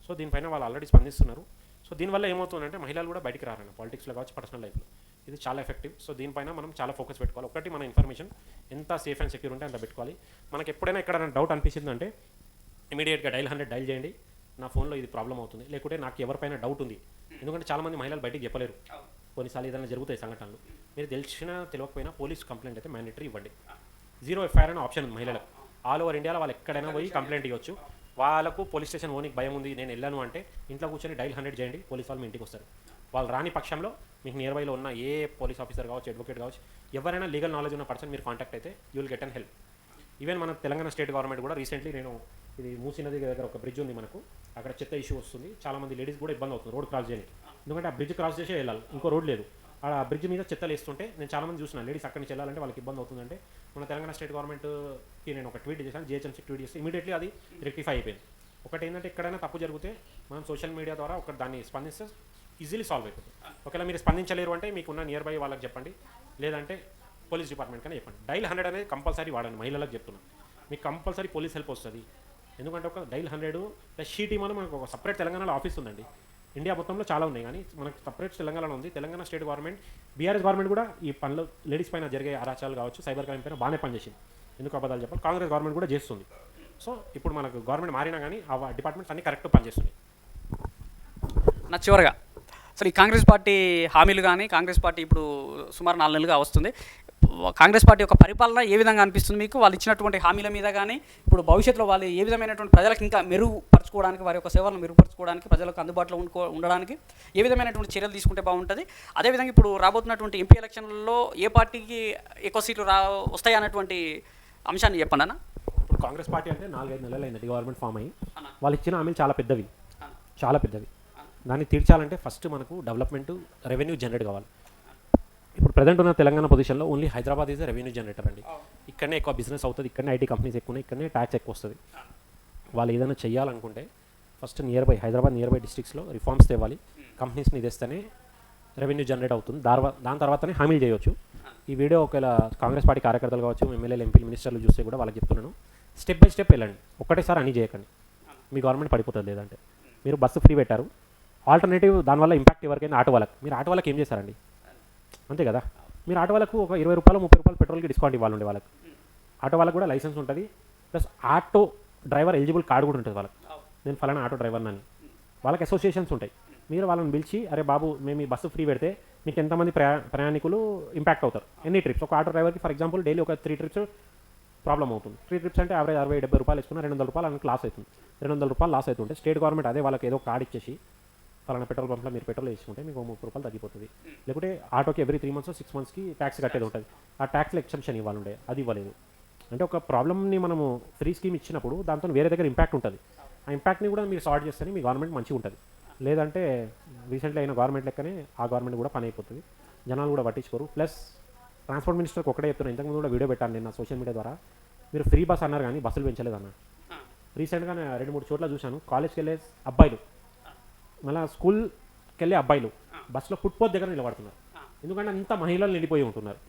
సో దీనిపైన వాళ్ళు ఆల్రెడీ స్పందిస్తున్నారు. సో దీనివల్ల ఏమవుతుందంటే మహిళలు కూడా బయటికి రారన్న పాలిటిక్స్లో కావచ్చు, పర్సనల్ లైఫ్లో. ఇది చాలా ఎఫెక్టివ్. సో దీనిపైన మనం చాలా ఫోకస్ పెట్టుకోవాలి. ఒకటి, మన ఇన్ఫర్మేషన్ ఎంత సేఫ్ అండ్ సెక్యూర్ ఉంటే అంత పెట్టుకోవాలి. మనకి ఎప్పుడైనా ఎక్కడైనా డౌట్ అనిపించిందంటే ఇమీడియట్గా డైల్ 100 డైల్ చేయండి, నా ఫోన్లో ఇది ప్రాబ్లం అవుతుంది, లేకుంటే నాకు ఎవరిపైన డౌట్ ఉంది. ఎందుకంటే చాలామంది మహిళలు బయటికి చెప్పలేరు, కొన్నిసార్లు ఏదైనా జరుగుతాయి సంఘటనలు. మీరు తెలియకపోయినా పోలీస్ కంప్లైంట్ అయితే మ్యాండేటరీ ఇవ్వండి. 0 FIR అనే ఆప్షన్ ఉంది మహిళలకు. ఆల్ ఓవర్ ఇండియాలో వాళ్ళు ఎక్కడైనా పోయి కంప్లైంట్ ఇవ్వచ్చు. వాళ్ళకు పోలీస్ స్టేషన్ ఓనికి భయం ఉంది, నేను వెళ్ళాను అంటే ఇంట్లో కూర్చొని డైల్ 100 చేయండి, పోలీస్ వాళ్ళు మీ ఇంటికి వస్తారు. వాళ్ళు రాని పక్షంలో మీకు నియర్ బైలో ఉన్న ఏ పోలీస్ ఆఫీసర్ కావచ్చు, అడ్వకేట్ కావచ్చు, ఎవరైనా లీగల్ నాలెడ్జ్ ఉన్న పర్సన్ మీరు కాంటాక్ట్ అయితే you will get and help. Even మన తెలంగాణ స్టేట్ గవర్నమెంట్ కూడా రీసెంట్లీ, నేను ఇది మూసీ నది దగ్గర ఒక బ్రిడ్జ్ ఉంది మనకు, అక్కడ చెత్త ఇష్యూ వస్తుంది, చాలామంది లేడీస్ కూడా ఇబ్బంది అవుతుంది రోడ్ క్రాస్ చేయడానికి. ఎందుకంటే ఆ బ్రిడ్జ్ క్రాస్ చేసే వెళ్ళాలి, ఇంకో రోడ్ లేదు. ఆ బ్రిడ్జ్ మీద చెత్తలు వేస్తుంటే నేను చాలామంది చూస్తున్నాను, లేడీస్ అక్కడి నుంచి వెళ్ళాలంటే వాళ్ళకి ఇబ్బంది అవుతుందంటే మన తెలంగాణ స్టేట్ గవర్నమెంట్కి నేను ఒక ట్వీట్ చేశాను, జిహెచ్ఎంసీ ట్వీట్ చేస్తే ఇమీడియట్లీ అది రెక్టిఫై అయిపోయింది. ఒకటి ఏంటంటే ఎక్కడైనా తప్పు జరిగితే మనం సోషల్ మీడియా ద్వారా ఒక దాన్ని స్పందిస్తే ఈజీలీ సాల్వ్ అయిపోతుంది. ఒకవేళ మీరు స్పందించలేరు అంటే మీకున్న నియర్ బై వాళ్ళకి చెప్పండి, లేదంటే పోలీస్ డిపార్ట్మెంట్ కానీ చెప్పండి. డైల్ 100 అనేది కంపల్సరీ వాడండి. మహిళలకు చెప్తున్నాను, మీకు కంపల్సరీ పోలీస్ హెల్ప్ వస్తుంది. ఎందుకంటే ఒక డైల్ 100 ప్లస్ షీ టీమ్ అని మనకు ఒక సపరేట్ తెలంగాణలో ఆఫీస్ ఉందండి. ఇండియా మొత్తంలో చాలా ఉన్నాయి, కానీ మనకు సపరేట్ తెలంగాణలో ఉంది. Telangana state government, BRS government కూడా ఈ పనులు లేడీస్ పైన జరిగే అరాచాలు కావచ్చు, సైబర్ క్రైమ్ పైన బాగానే పనిచేసింది. ఎందుకు అబద్ధాలు చెప్పాలి, కాంగ్రెస్ గవర్నమెంట్ కూడా చేస్తుంది. సో ఇప్పుడు మనకు గవర్నమెంట్ మారినా కానీ ఆ డిపార్ట్మెంట్స్ అన్నీ కరెక్ట్ పనిచేస్తున్నాయి. నా చివరగా అసలు ఈ కాంగ్రెస్ పార్టీ హామీలు కానీ, కాంగ్రెస్ పార్టీ ఇప్పుడు సుమారు 4 నెలలుగా వస్తుంది, కాంగ్రెస్ పార్టీ యొక్క పరిపాలన ఏ విధంగా అనిపిస్తుంది మీకు? వాళ్ళు ఇచ్చినటువంటి హామీల మీద కానీ, ఇప్పుడు భవిష్యత్తులో వాళ్ళు ఏ విధమైనటువంటి ప్రజలకు ఇంకా మెరుగుపరచుకోవడానికి, వారి యొక్క సేవలను మెరుగుపరచుకోవడానికి, ప్రజలకు అందుబాటులో ఉండడానికి ఏ విధమైనటువంటి చర్యలు తీసుకుంటే బాగుంటుంది? అదేవిధంగా ఇప్పుడు రాబోతున్నటువంటి ఎంపీ ఎలక్షన్లలో ఏ పార్టీకి ఎక్కువ సీట్లు వస్తాయి అన్నటువంటి అంశాన్ని చెప్పండి అన్న. ఇప్పుడు కాంగ్రెస్ పార్టీ అంటే 4-5 నెలలు అయింది గవర్నమెంట్ ఫామ్ అయ్యి. వాళ్ళు ఇచ్చిన హామీలు చాలా పెద్దవి, చాలా పెద్దవి. దాన్ని తీర్చాలంటే ఫస్ట్ మనకు డెవలప్మెంట్, రెవెన్యూ జనరేట్ కావాలి. ఇప్పుడు ప్రజెంట్ ఉన్న తెలంగాణ పొజిషన్లో only Hyderabad is revenue generator అండి. ఇక్కడనే ఎక్కువ బిజినెస్ అవుతుంది, ఇక్కడనే ఐటీ కంపెనీస్ ఎక్కువ ఉన్నాయి, ఇక్కడనే ట్యాక్స్ ఎక్కువ వస్తుంది. వాళ్ళు ఏదైనా చేయాలనుకుంటే ఫస్ట్ హైదరాబాద్ నియర్ బై డిస్ట్రిక్ట్స్లో రిఫార్మ్స్ తేవాలి, కంపెనీస్ని తెస్తేనే రెవెన్యూ జనరేట్ అవుతుంది. దాని తర్వాతనే హామీలు చేయవచ్చు. ఈ వీడియో ఒకవేళ కాంగ్రెస్ పార్టీ కార్యకర్తలు కావచ్చు, ఎమ్మెల్యేలు, ఎంపీలు, మినిస్టర్లు చూస్తే కూడా వాళ్ళకి చెప్తున్నాను, స్టెప్ బై స్టెప్ వెళ్ళండి. ఒక్కటేసారి అన్నీ చేయకండి, మీ గవర్నమెంట్ పడిపోతుంది. లేదంటే మీరు బస్సు ఫ్రీ పెట్టారు, ఆల్టర్నేటివ్ దానివల్ల ఇంపాక్ట్ ఎవరికైనా ఆటో వాళ్ళకి, మీరు ఆటో వాళ్ళకి ఏం చేశారండి? అంతే కదా, మీరు ఆటో వాళ్ళకు ఒక 20 రూపాయలు 30 రూపాయలు పెట్రోల్కి డిస్కౌంట్ ఇవ్వాలండి వాళ్ళకి. ఆటో వాళ్ళకి కూడా లైసెన్స్ ఉంటుంది, plus auto driver eligible card కూడా ఉంటుంది వాళ్ళకి. నేను ఫలానా ఆటో డ్రైవర్ అని వాళ్ళకి అసోసియేషన్స్ ఉంటాయి. మీరు వాళ్ళని పిలిచి అరే బాబు మేము ఈ బస్సు ఫ్రీ పెడితే మీకు ఎంతమంది ప్రయాణికులు ఇంపాక్ట్ అవుతారు, ఎన్ని ట్రిప్స్. ఒక ఆటో డ్రైవర్కి ఫర్ ఎగ్జాంపుల్ డైలీ ఒక 3 ట్రిప్స్ ప్రాబ్లం అవుతుంది. 3 ట్రిప్స్ అంటే యావరేజ్ 60-70 రూపాయలు వేసుకున్న 200 రూపాయలు ఆయనకు లాస్ అవుతుంది. 200 రూపాయలు లాస్ అవుతుంటే స్టేట్ గవర్నమెంట్ అదే వాళ్ళకి ఏదో కార్డు ఇచ్చేసి ఫలానా పెట్రోల్ పంప్లో మీరు పెట్రోల్ వేసుకుంటే మీకు 30 రూపాయలు తగ్గిపోతుంది. లేకుంటే ఆటోకి ఎవ్రీ 3 months 6 monthsకి ట్యాక్స్ కట్టేది ఉంటుంది. ఆ ట్యాక్స్లో ఎక్సెప్షన్ ఇవ్వాలండే, అది ఇవ్వలేదు. అంటే ఒక ప్రాబ్లమ్ని మనము ఫ్రీ స్కీమ్ ఇచ్చినప్పుడు దాంతో వేరే దగ్గర ఇంపాక్ట్ ఉంటుంది. ఆ ఇంపాక్ట్ని కూడా మీరు సాల్వ్ చేస్తేనే మీ గవర్నమెంట్ మంచిగా ఉంటుంది. లేదంటే రీసెంట్లీ అయిన గవర్నమెంట్ లెక్కనే ఆ గవర్నమెంట్ కూడా పని అయిపోతుంది, జనాలు కూడా పట్టించుకోరు. ప్లస్ ట్రాన్స్పోర్ట్ మినిస్టర్కి ఒకటే చెప్తున్నాను, ఇంతకుముందు కూడా వీడియో పెట్టాను నేను నా సోషల్ మీడియా ద్వారా. మీరు ఫ్రీ బస్ అన్నారు కానీ బస్సులు పెంచలేదు అన్న. రీసెంట్గా 2-3 చోట్ల చూశాను, కాలేజ్కి వెళ్ళే అబ్బాయిలు మళ్ళీ స్కూల్కి వెళ్ళే అబ్బాయిలు బస్సులో ఫుట్పాత్ దగ్గర నిలబడుతున్నారు. ఎందుకంటే అంత మహిళలు నిండిపోయి ఉంటున్నారు.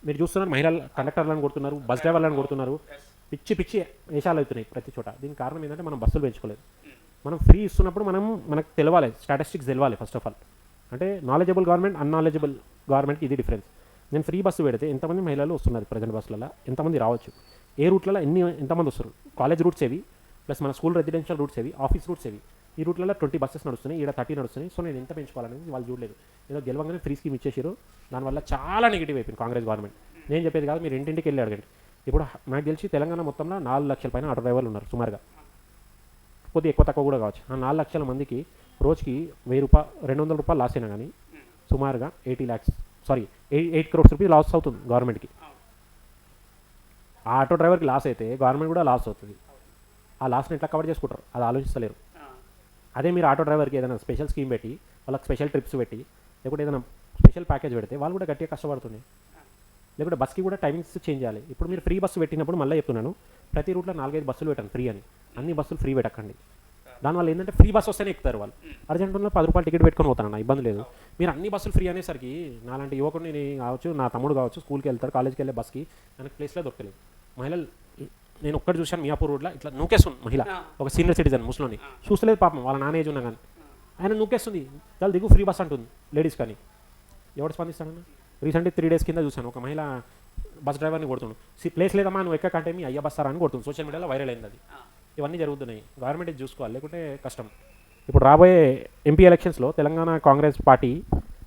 మీరు చూస్తున్నారు మహిళలు కండక్టర్లను కొడుతున్నారు, బస్ డ్రైవర్లను కొడుతున్నారు, పిచ్చి పిచ్చి వేషాలు అవుతున్నాయి ప్రతి చోట. దీనికి కారణం ఏంటంటే మనం బస్సులు పెంచుకోలేదు. మనం ఫ్రీ ఇస్తున్నప్పుడు మనకు తెలవాలి, స్టాటిస్టిక్స్ తెలవాలి ఫస్ట్ ఆఫ్ ఆల్. అంటే నాలెడ్జబుల్ గవర్నమెంట్, అన్నాలెడ్జబుల్ గవర్నమెంట్కి ఇది డిఫరెన్స్. నేను ఫ్రీ బస్సు పెడితే ఎంతమంది మహిళలు వస్తున్నారు ప్రజెంట్ బస్సులలో, ఎంతమంది రావచ్చు, ఏ రూట్లలో ఎంతమంది వస్తారు, కాలేజ్ రూట్స్ ఏవి, ప్లస్ మన స్కూల్ రెసిడెన్షియల్ రూట్స్ ఏవి, ఆఫీస్ రూట్స్ ఏవి, ఈ రూట్లలో 20 బస్సెస్ నడుస్తున్నాయి, ఈడ 30 నడుస్తున్నాయి. సో నేను ఎంత పెంచుకోవాలనేది వాళ్ళు చూడలేదు. ఏదో గెలవగానే ఫ్రీ స్కీమ్ ఇచ్చేసారు, దానివల్ల చాలా నెగిటివ్ అయిపోయింది కాంగ్రెస్ గవర్నమెంట్. నేను చెప్పేది కాదు, మీరు ఇంటింటికి వెళ్ళి అడగండి. ఇప్పుడు నాకు తెలిసి తెలంగాణ మొత్తంలో 4 లక్షల పైన ఆటో డ్రైవర్లు ఉన్నారు సుమారుగా, కొద్దిగా ఎక్కువ తక్కువ కూడా కావచ్చు. ఆ 4 లక్షల మందికి రోజుకి 1000 రూపాయలు 200 రూపాయలు లాస్ అయినా కానీ సుమారుగా 8 crores రూపీస్ లాస్ అవుతుంది గవర్నమెంట్కి. ఆ ఆటో డ్రైవర్కి లాస్ అయితే గవర్నమెంట్ కూడా లాస్ అవుతుంది. ఆ లాస్ని ఎట్లా కవర్ చేసుకుంటారు అది ఆలోచిస్తలేరు. అదే మీరు ఆటో డ్రైవర్కి ఏదైనా స్పెషల్ స్కీమ్ పెట్టి, వాళ్ళకి స్పెషల్ ట్రిప్స్ పెట్టి, లేకుంటే ఏదైనా స్పెషల్ ప్యాకేజ్ పెడితే వాళ్ళు కూడా గట్టిగా కష్టపడుతుంది. లేకుంటే బస్కి కూడా టైమింగ్స్ చేంజ్ చేయాలి. ఇప్పుడు మీరు ఫ్రీ బస్సు పెట్టినప్పుడు మళ్ళీ చెప్తున్నాను, ప్రతి రూట్లో 4-5 బస్సులు పెట్టండి ఫ్రీ అని. అన్ని బస్సులు ఫ్రీ పెట్టకండి. దానివల్ల ఏంటంటే ఫ్రీ బస్సు వస్తేనే ఎక్కుతారు వాళ్ళు. అర్జెంటులో 10 రూపాయలు టికెట్ పెట్టుకొని పోతాను, ఇబ్బంది లేదు. మీరు అన్ని బస్సులు ఫ్రీ అనేసరికి నాలాంటి యువకుడిని నేను కావచ్చు, నా తమ్ముడు కావచ్చు, స్కూల్కి వెళ్తారు, కాలేజ్కి వెళ్ళే బస్కి మనకి ప్లేస్లో దొరకలేదు. మహిళలు నేను ఒక్కటి చూశాను మియాపూర్ రోడ్లో, ఇట్లా నూకేస్తుంది మహిళ, ఒక సీనియర్ సిటిజన్ ముస్లింని చూస్తలేదు పాపం, వాళ్ళ నాన్న ఏజ్ ఉన్నా కానీ ఆయన నూకేస్తుంది, చాలా దిగు ఫ్రీ బస్ అంటుంది లేడీస్. కానీ ఎవడు స్పందిస్తాడన్న? రీసెంట్లీ 3 days కింద చూశాను, ఒక మహిళ బస్ డ్రైవర్ని కొడుతుండు, ప్లేస్ లేదమ్మా నువ్వు ఎక్కకంటే మీ అయ్య బస్తారా అని కొడుతుంది. సోషల్ మీడియాలో వైరల్ అయింది అది. ఇవన్నీ జరుగుతున్నాయి, గవర్నమెంట్ ఇది చూసుకోవాలి, లేకుంటే కష్టం. ఇప్పుడు రాబోయే ఎంపీ ఎలక్షన్స్లో Telangana Congress party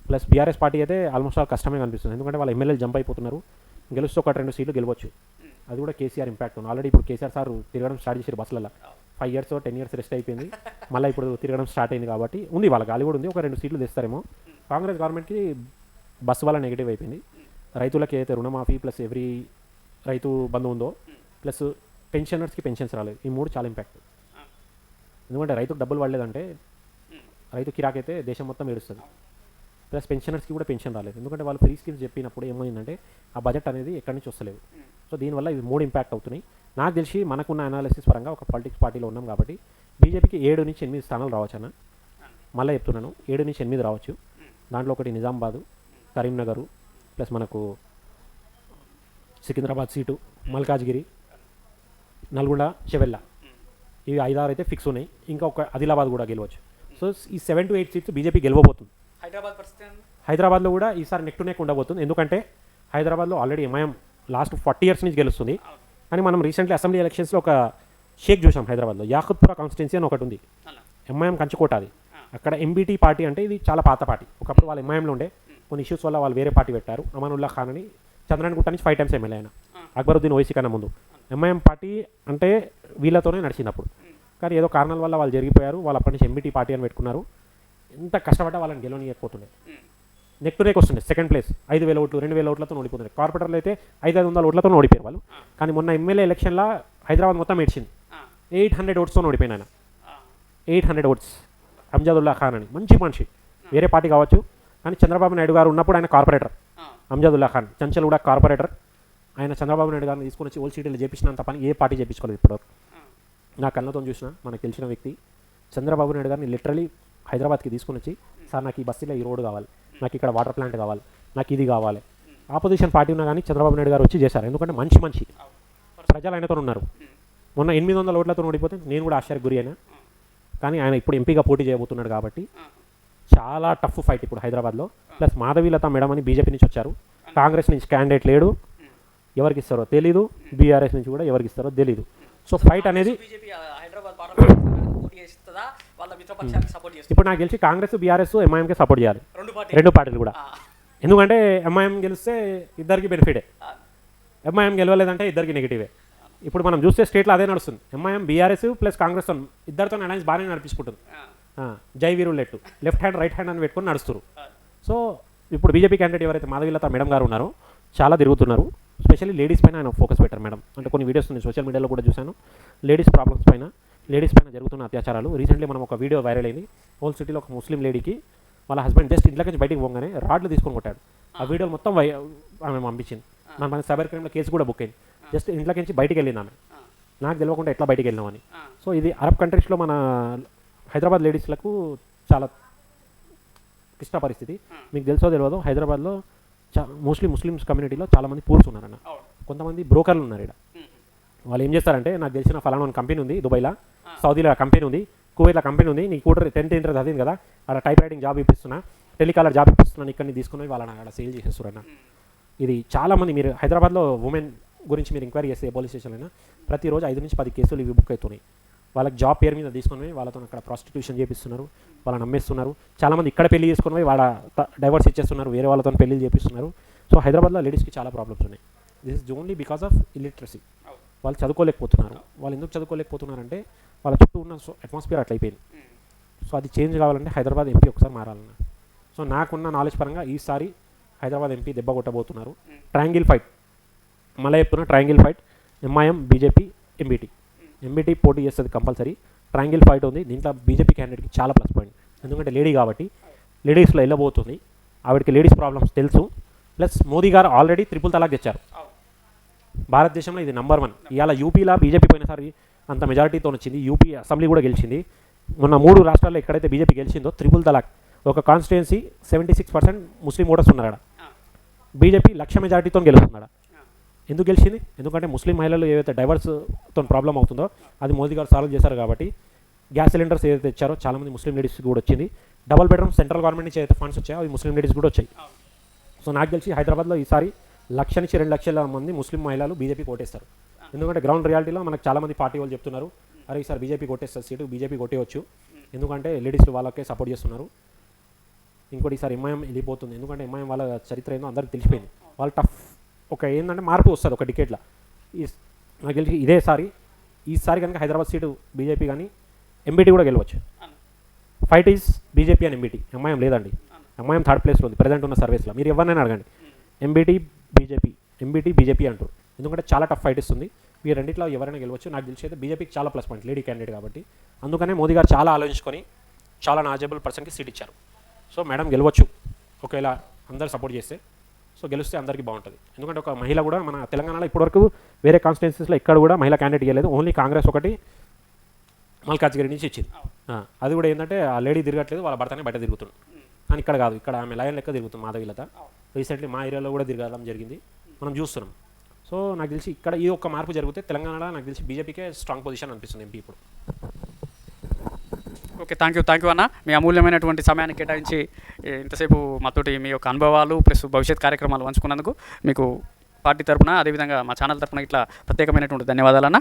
plus BRS party అయితే ఆల్మోస్ట్ ఆల్ కష్టమే కనిపిస్తుంది. ఎందుకంటే వాళ్ళ ఎమ్మెల్యేలు జంప్ అయిపోతున్నారు, గెలుస్తూ 1-2 సీట్లు గెలవచ్చు. అది కూడా కేసీఆర్ ఇంపాక్ట్ ఉంది. ఆల్రెడీ ఇప్పుడు కేసీఆర్ సార్ తిరగడం స్టార్ట్ చేశారు బస్సులలో. 5 years 10 years రెస్ట్ అయిపోయింది, మళ్ళీ ఇప్పుడు తిరగడం స్టార్ట్ అయింది కాబట్టి ఉంది, వాళ్ళ గాలి కూడా ఉంది. ఒక 2 సీట్లు తెస్తారేమో. కాంగ్రెస్ గవర్నమెంట్కి బస్సు వల్ల నెగిటివ్ అయిపోయింది. రైతులకి అయితే రుణమాఫీ ప్లస్ ఎవ్రీ రైతు బంధు ఉందో, ప్లస్ పెన్షనర్స్కి పెన్షన్స్ రాలేదు, ఈ 3 చాలా ఇంపాక్ట్. ఎందుకంటే రైతుకు డబ్బులు పడలేదంటే రైతు కిరాకైతే దేశం మొత్తం ఏడుస్తుంది. ప్లస్ పెన్షనర్స్కి కూడా పెన్షన్ రాలేదు, ఎందుకంటే వాళ్ళు ఫ్రీ స్కీమ్స్ చెప్పినప్పుడు ఏమైందంటే ఆ బడ్జెట్ అనేది ఎక్కడి నుంచి వస్తలేదు. సో దీనివల్ల ఇవి 3 ఇంపాక్ట్ అవుతున్నాయి. నాకు తెలిసి మనకున్న అనాలిసిస్ పరంగా ఒక పాలిటిక్స్ పార్టీలో ఉన్నాం కాబట్టి బీజేపీకి 7-8 స్థానాలు రావచ్చు అన్న. మళ్ళీ చెప్తున్నాను, 7-8 రావచ్చు. దాంట్లో ఒకటి నిజామాబాదు, కరీంనగరు, ప్లస్ మనకు సికింద్రాబాద్ సీటు, మల్కాజ్గిరి, నల్గొండ, చెవెల్ల, ఇవి 5-6 అయితే ఫిక్స్ ఉన్నాయి. ఇంకా ఒక ఆదిలాబాద్ కూడా గెలవచ్చు. సో ఈ 7-8 సీట్స్ బీజేపీ గెలవబోతుంది. హైదరాబాద్లో కూడా ఈసారి నెక్ టు నెక్ ఉండబోతుంది. ఎందుకంటే హైదరాబాద్లో ఆల్రెడీ ఎంఐఎం లాస్ట్ 40 years నుంచి గెలుస్తుంది. కానీ మనం రీసెంట్లీ అసెంబ్లీ ఎలక్షన్స్లో ఒక షేక్ చూసాం హైదరాబాద్లో. యాకుత్పురా కాన్స్టిట్యున్సీ అని ఒకటి ఉంది, ఎంఐఎం కంచుకోట. అది అక్కడ ఎంబీటీ పార్టీ అంటే ఇది చాలా పాత పార్టీ. ఒకప్పుడు వాళ్ళు ఎంఐఎంలో ఉండే, కొన్ని ఇష్యూస్ వల్ల వాళ్ళు వేరే పార్టీ పెట్టారు. అమానుల్లా ఖాన్ అని చంద్రన్గుట్ట నుంచి 5 times ఎమ్మెల్యే అయినా, అక్బరుద్దీన్ ఓవైసీ కన్నా ముందు. ఎంఐఎం పార్టీ అంటే వీళ్ళతోనే నడిచినప్పుడు, కానీ ఏదో కారణాల వల్ల వాళ్ళు జరిగిపోయారు. వాళ్ళు అప్పటి నుంచి ఎంబీటీ పార్టీ అని పెట్టుకున్నారు. ఎంత కష్టపడ్డా వాళ్ళని గెలవనీయకపోతుండే, నెక్ టు నెక్ వస్తుండే. సెకండ్ ప్లేస్ 5,000 ఓట్లు 2,000 ఓట్లతో ఓడిపోతుండే. కార్పొరేటర్లు అయితే 500 ఓట్లతో ఓడిపోయారు వాళ్ళు. కానీ మొన్న ఎమ్మెల్యే ఎలక్షన్లో హైదరాబాద్ మొత్తం ఏడ్చింది, 800 ఓట్స్తో ఓడిపోయిన ఆయన. 800 ఓట్స్. అంజాదుల్లా ఖాన్ అని మంచి మనిషి, వేరే పార్టీ కావచ్చు, కానీ చంద్రబాబు నాయుడు గారు ఉన్నప్పుడు ఆయన కార్పొరేటర్. అంజాదుల్లా ఖాన్ చంచల్ కూడా కార్పొరేటర్. ఆయన చంద్రబాబు నాయుడు గారిని తీసుకొని వచ్చి ఓల్డ్ సిటీలో చేపించినంత పని ఏ పార్టీ చేయించుకోలేదు ఇప్పటివరకు. నా కళ్ళతో చూసిన మనకు తెలిసిన వ్యక్తి చంద్రబాబు నాయుడు గారిని లిటరలీ హైదరాబాద్కి తీసుకొని వచ్చి, సార్ నాకు ఈ బస్తీలో ఈ రోడ్డు కావాలి, నాకు ఇక్కడ వాటర్ ప్లాంట్ కావాలి, నాకు ఇది కావాలి. ఆపోజిషన్ పార్టీ ఉన్నా కానీ చంద్రబాబు నాయుడు గారు వచ్చి చేశారు. ఎందుకంటే మనిషి ప్రజలు ఆయనతో ఉన్నారు. మొన్న 800 ఓట్లతో ఓడిపోతే నేను కూడా ఆశ్చర్యకు గురి అయినా. కానీ ఆయన ఇప్పుడు ఎంపీగా పోటీ చేయబోతున్నాడు కాబట్టి చాలా టఫ్ ఫైట్ ఇప్పుడు హైదరాబాద్లో. ప్లస్ మాధవీలత మేడం అని బీజేపీ నుంచి వచ్చారు, కాంగ్రెస్ నుంచి క్యాండిడేట్ లేడు. ఎవరికి ఇస్తారో తెలీదు, బీఆర్ఎస్ నుంచి కూడా ఎవరికి ఇస్తారో తెలీదు. సో ఫైట్ అనేది ఇప్పుడు నాకు గెలిచి కాంగ్రెస్, బీఆర్ఎస్, ఎంఐఎంకే సపోర్ట్ చేయాలి, రెండు పార్టీలు కూడా. ఎందుకంటే ఎంఐఎం గెలిస్తే ఇద్దరికి బెనిఫిటే, ఎంఐఎం గెలవలేదంటే ఇద్దరికి నెగిటివే. ఇప్పుడు మనం చూస్తే స్టేట్లో అదే నడుస్తుంది. ఎంఐఎం, బీఆర్ఎస్ ప్లస్ కాంగ్రెస్ ఇద్దరితో అలయన్స్ బాగానే నడిపించుకుంటుంది. జై వీరులెట్టు లెఫ్ట్ హ్యాండ్ రైట్ హ్యాండ్ అని పెట్టుకొని నడుస్తారు. సో ఇప్పుడు బీజేపీ క్యాండిడేట్ ఎవరైతే మాధవీలత మేడం గారు ఉన్నారో చాలా తిరుగుతున్నారు. స్పెషల్లీ లేడీస్ పైన ఆయన ఫోకస్ పెట్టారు మేడం. అంటే కొన్ని వీడియోస్ ఉన్నాయి సోషల్ మీడియాలో కూడా చూశాను. లేడీస్ ప్రాబ్లమ్స్ పైన, లేడీస్ పైన జరుగుతున్న అత్యాచారాలు. రీసెంట్లీ మనం ఒక వీడియో వైరల్ అయింది. హోల్ సిటీలో ఒక ముస్లిం లేడీకి వాళ్ళ హస్బెండ్ జస్ట్ ఇంట్లోకి నుంచి బయటికి పోగానే రాడ్లు తీసుకొని కొట్టాడు. ఆ వీడియోలు మొత్తం ఆమె పంపించింది. మన సైబర్ క్రైమ్లో కేసు కూడా బుక్ అయింది. జస్ట్ ఇంట్లోకి నుంచి బయటికి వెళ్ళింది ఆమె, నాకు తెలియకుండా ఎట్లా బయటికి వెళ్ళినామని. సో ఇది అరబ్ కంట్రీస్లో మన హైదరాబాద్ లేడీస్లకు చాలా క్లిష్ట పరిస్థితి. మీకు తెలుసో తెలియదు, హైదరాబాద్లో మోస్ట్లీ ముస్లిమ్స్ కమ్యూనిటీలో చాలామంది పూర్స్ ఉన్నారన్న. కొంతమంది బ్రోకర్లు ఉన్నారు ఇక్కడ. వాళ్ళు ఏం చేస్తారంటే, నాకు తెలిసిన ఫలానా కంపెనీ ఉంది దుబాయ్లో, సౌదీలో కంపెనీ ఉంది, కువైట్లో కంపెనీ ఉంది, నీ కూడా 10th ఇంటర్ చదివింది కదా, అక్కడ టైప్ రైటింగ్ జాబ్ ఇప్పిస్తున్నా, టెలికాలర్ జాబ్ ఇప్పిస్తున్నాను, ఇక్కడ తీసుకుని వాళ్ళని అక్కడ సేల్ చేసేస్తారన్న. ఇది చాలామంది, మీరు హైదరాబాద్లో ఉమెన్ గురించి మీరు ఎంక్వైరీ చేస్తే పోలీస్ స్టేషన్ అయినా ప్రతిరోజు 5 నుంచి 10 కేసులు ఇవి బుక్ అవుతున్నాయి. వాళ్ళకి జాబ్ పేరు మీద తీసుకొని వాళ్ళతో అక్కడ ప్రాస్టిట్యూషన్ చేపిస్తున్నారు, వాళ్ళని నమ్మేస్తున్నారు. చాలామంది ఇక్కడ పెళ్లి చేసుకుని వాళ్ళ డైవర్స్ ఇచ్చేస్తున్నారు, వేరే వాళ్ళతో పెళ్లి చేపిస్తున్నారు. సో హైదరాబాద్లో లేడీస్కి చాలా ప్రాబ్లమ్స్ ఉన్నాయి. This is only because of illiteracy. వాళ్ళు చదువుకోలేకపోతున్నారు. వాళ్ళు ఎందుకు చదువుకోలేకపోతున్నారంటే వాళ్ళ చుట్టూ ఉన్న అట్మాస్ఫియర్ అట్లా అయిపోయింది. సో అది చేంజ్ కావాలంటే హైదరాబాద్ ఎంపీ ఒకసారి మారాలన్న. సో నాకున్న నాలెడ్జ్ పరంగా ఈసారి హైదరాబాద్ ఎంపీ దెబ్బ కొట్టబోతున్నారు. ట్రయాంగిల్ ఫైట్, మళ్ళీ చెప్తున్నా, triangle fight MIM, BJP, MBT పోటీ చేస్తుంది కంపల్సరీ. ట్రయాంగిల్ ఫైట్ ఉంది. దీంట్లో బీజేపీ క్యాండిడేట్కి చాలా ప్లస్ పాయింట్. ఎందుకంటే లేడీ కాబట్టి లేడీస్లో వెళ్ళబోతుంది. ఆవిడకి లేడీస్ ప్రాబ్లమ్స్ తెలుసు. ప్లస్ మోదీ గారు ఆల్రెడీ 3 తలాక్ తెచ్చారు. భారతదేశంలో ఇది నెంబర్ 1. ఇవాళ యూపీలో బీజేపీ పోయినసారి అంత మెజారిటీతో వచ్చింది. యూపీ అసెంబ్లీ కూడా గెలిచింది. మొన్న 3 రాష్ట్రాల్లో ఎక్కడైతే బీజేపీ గెలిచిందో 3 తలాక్, ఒక కాన్స్టిట్యుయెన్సీ 76% ముస్లిం ఓటర్స్ ఉన్నారట. బీజేపీ 1,00,000 మెజారిటీతో గెలుస్తున్నాడు. ఎందుకు గెలిచింది? ఎందుకంటే ముస్లిం మహిళలు ఏదైతే డైవర్స్తో ప్రాబ్లం అవుతుందో అది మోదీ గారు సాల్వ్ చేశారు కాబట్టి. గ్యాస్ సిలిండర్స్ ఏదైతే ఇచ్చారో చాలామంది ముస్లిం లేడీస్కి కూడా వచ్చింది. డబుల్ బెడ్రూమ్ సెంట్రల్ గవర్నమెంట్ నుంచి ఏదైతే ఫండ్స్ వచ్చాయో అవి ముస్లిం లేడీస్ కూడా వచ్చాయి. సో నాకు తెలిసి హైదరాబాద్లో ఈసారి 1,00,000 నుంచి 2,00,000 మంది ముస్లిం మహిళలు బీజేపీ కొట్టేస్తారు. ఎందుకంటే గ్రౌండ్ రియాలిటీలో మనకు చాలామంది పార్టీ వాళ్ళు చెప్తున్నారు, అరే ఈసారి బీజేపీ కొట్టేస్తారు సీటు, బీజేపీ కొట్టేయచ్చు, ఎందుకంటే లేడీస్లు వాళ్ళకే సపోర్ట్ చేస్తున్నారు. ఇంకోటి ఈసారి ఎంఐఎం వెళ్ళిపోతుంది. ఎందుకంటే ఎంఐఎం వాళ్ళ చరిత్ర ఏందో అందరికీ తెలిసిపోయింది. వాళ్ళు టఫ్ ఒక ఏంటంటే మార్పు వస్తుంది ఒక డికేట్లో. నాకు తెలిసి ఈసారి కనుక హైదరాబాద్ సీటు బీజేపీ కానీ ఎంబీటీ కూడా గెలవచ్చు. Fight is BJP and MBT. MIM లేదండి. ఎంఐఎం 3rd ప్లేస్లో ఉంది ప్రజెంట్ ఉన్న సర్వేస్లో. మీరు ఎవరినైనా అడగండి, ఎంబీటీ బీజేపీ అంటారు. ఎందుకంటే చాలా టఫ్ ఫైట్ ఇస్తుంది. మీరు రెండిట్లో ఎవరైనా గెలవచ్చు. నాకు తెలిసి అయితే బీజేపీకి చాలా ప్లస్ పాయింట్, లేడీ క్యాండిడేట్ కాబట్టి. అందుకనే మోదీ గారు చాలా ఆలోచించుకొని చాలా నాజబుల్ పర్సన్కి సీట్ ఇచ్చారు. సో మేడం గెలవచ్చు ఒకవేళ అందరు సపోర్ట్ చేస్తే. సో గెలిస్తే అందరికీ బాగుంటుంది. ఎందుకంటే ఒక మహిళ కూడా మన తెలంగాణలో ఇప్పటివరకు వేరే కాన్స్టిట్యున్సీస్లో ఇక్కడ కూడా మహిళా క్యాండిడేట్ ఇవ్వలేదు. ఓన్లీ కాంగ్రెస్ ఒకటి మల్కాజ్గిరి నుంచి ఇచ్చింది. అది కూడా ఏంటంటే ఆ లేడీ తిరగట్లేదు, వాళ్ళ భర్తనే బయట తిరుగుతుంది. కానీ ఇక్కడ కాదు, ఇక్కడ ఆమె లయన్ లెక్క తిరుగుతుంది మాధవీలత. రీసెంట్లీ మా ఏరియాలో కూడా తిరగడం జరిగింది, మనం చూస్తున్నాం. సో నాకు తెలిసి ఇక్కడ ఈ ఒక్క మార్పు జరిగితే తెలంగాణలో నాకు తెలిసి బీజేపీకే స్ట్రాంగ్ పొజిషన్ అనిపిస్తుంది ఎంపీ ఇప్పుడు. ఓకే, థ్యాంక్ యూ అన్న. మీ అమూల్యమైనటువంటి సమయాన్ని కేటాయించి ఇంతసేపు మాతోటి మీ యొక్క అనుభవాలు ప్లస్ భవిష్యత్ కార్యక్రమాలు పంచుకున్నందుకు మీకు పార్టీ తరపున అదేవిధంగా మా ఛానల్ తరపున ఇట్లా ప్రత్యేకమైనటువంటి ధన్యవాదాలు అన్న.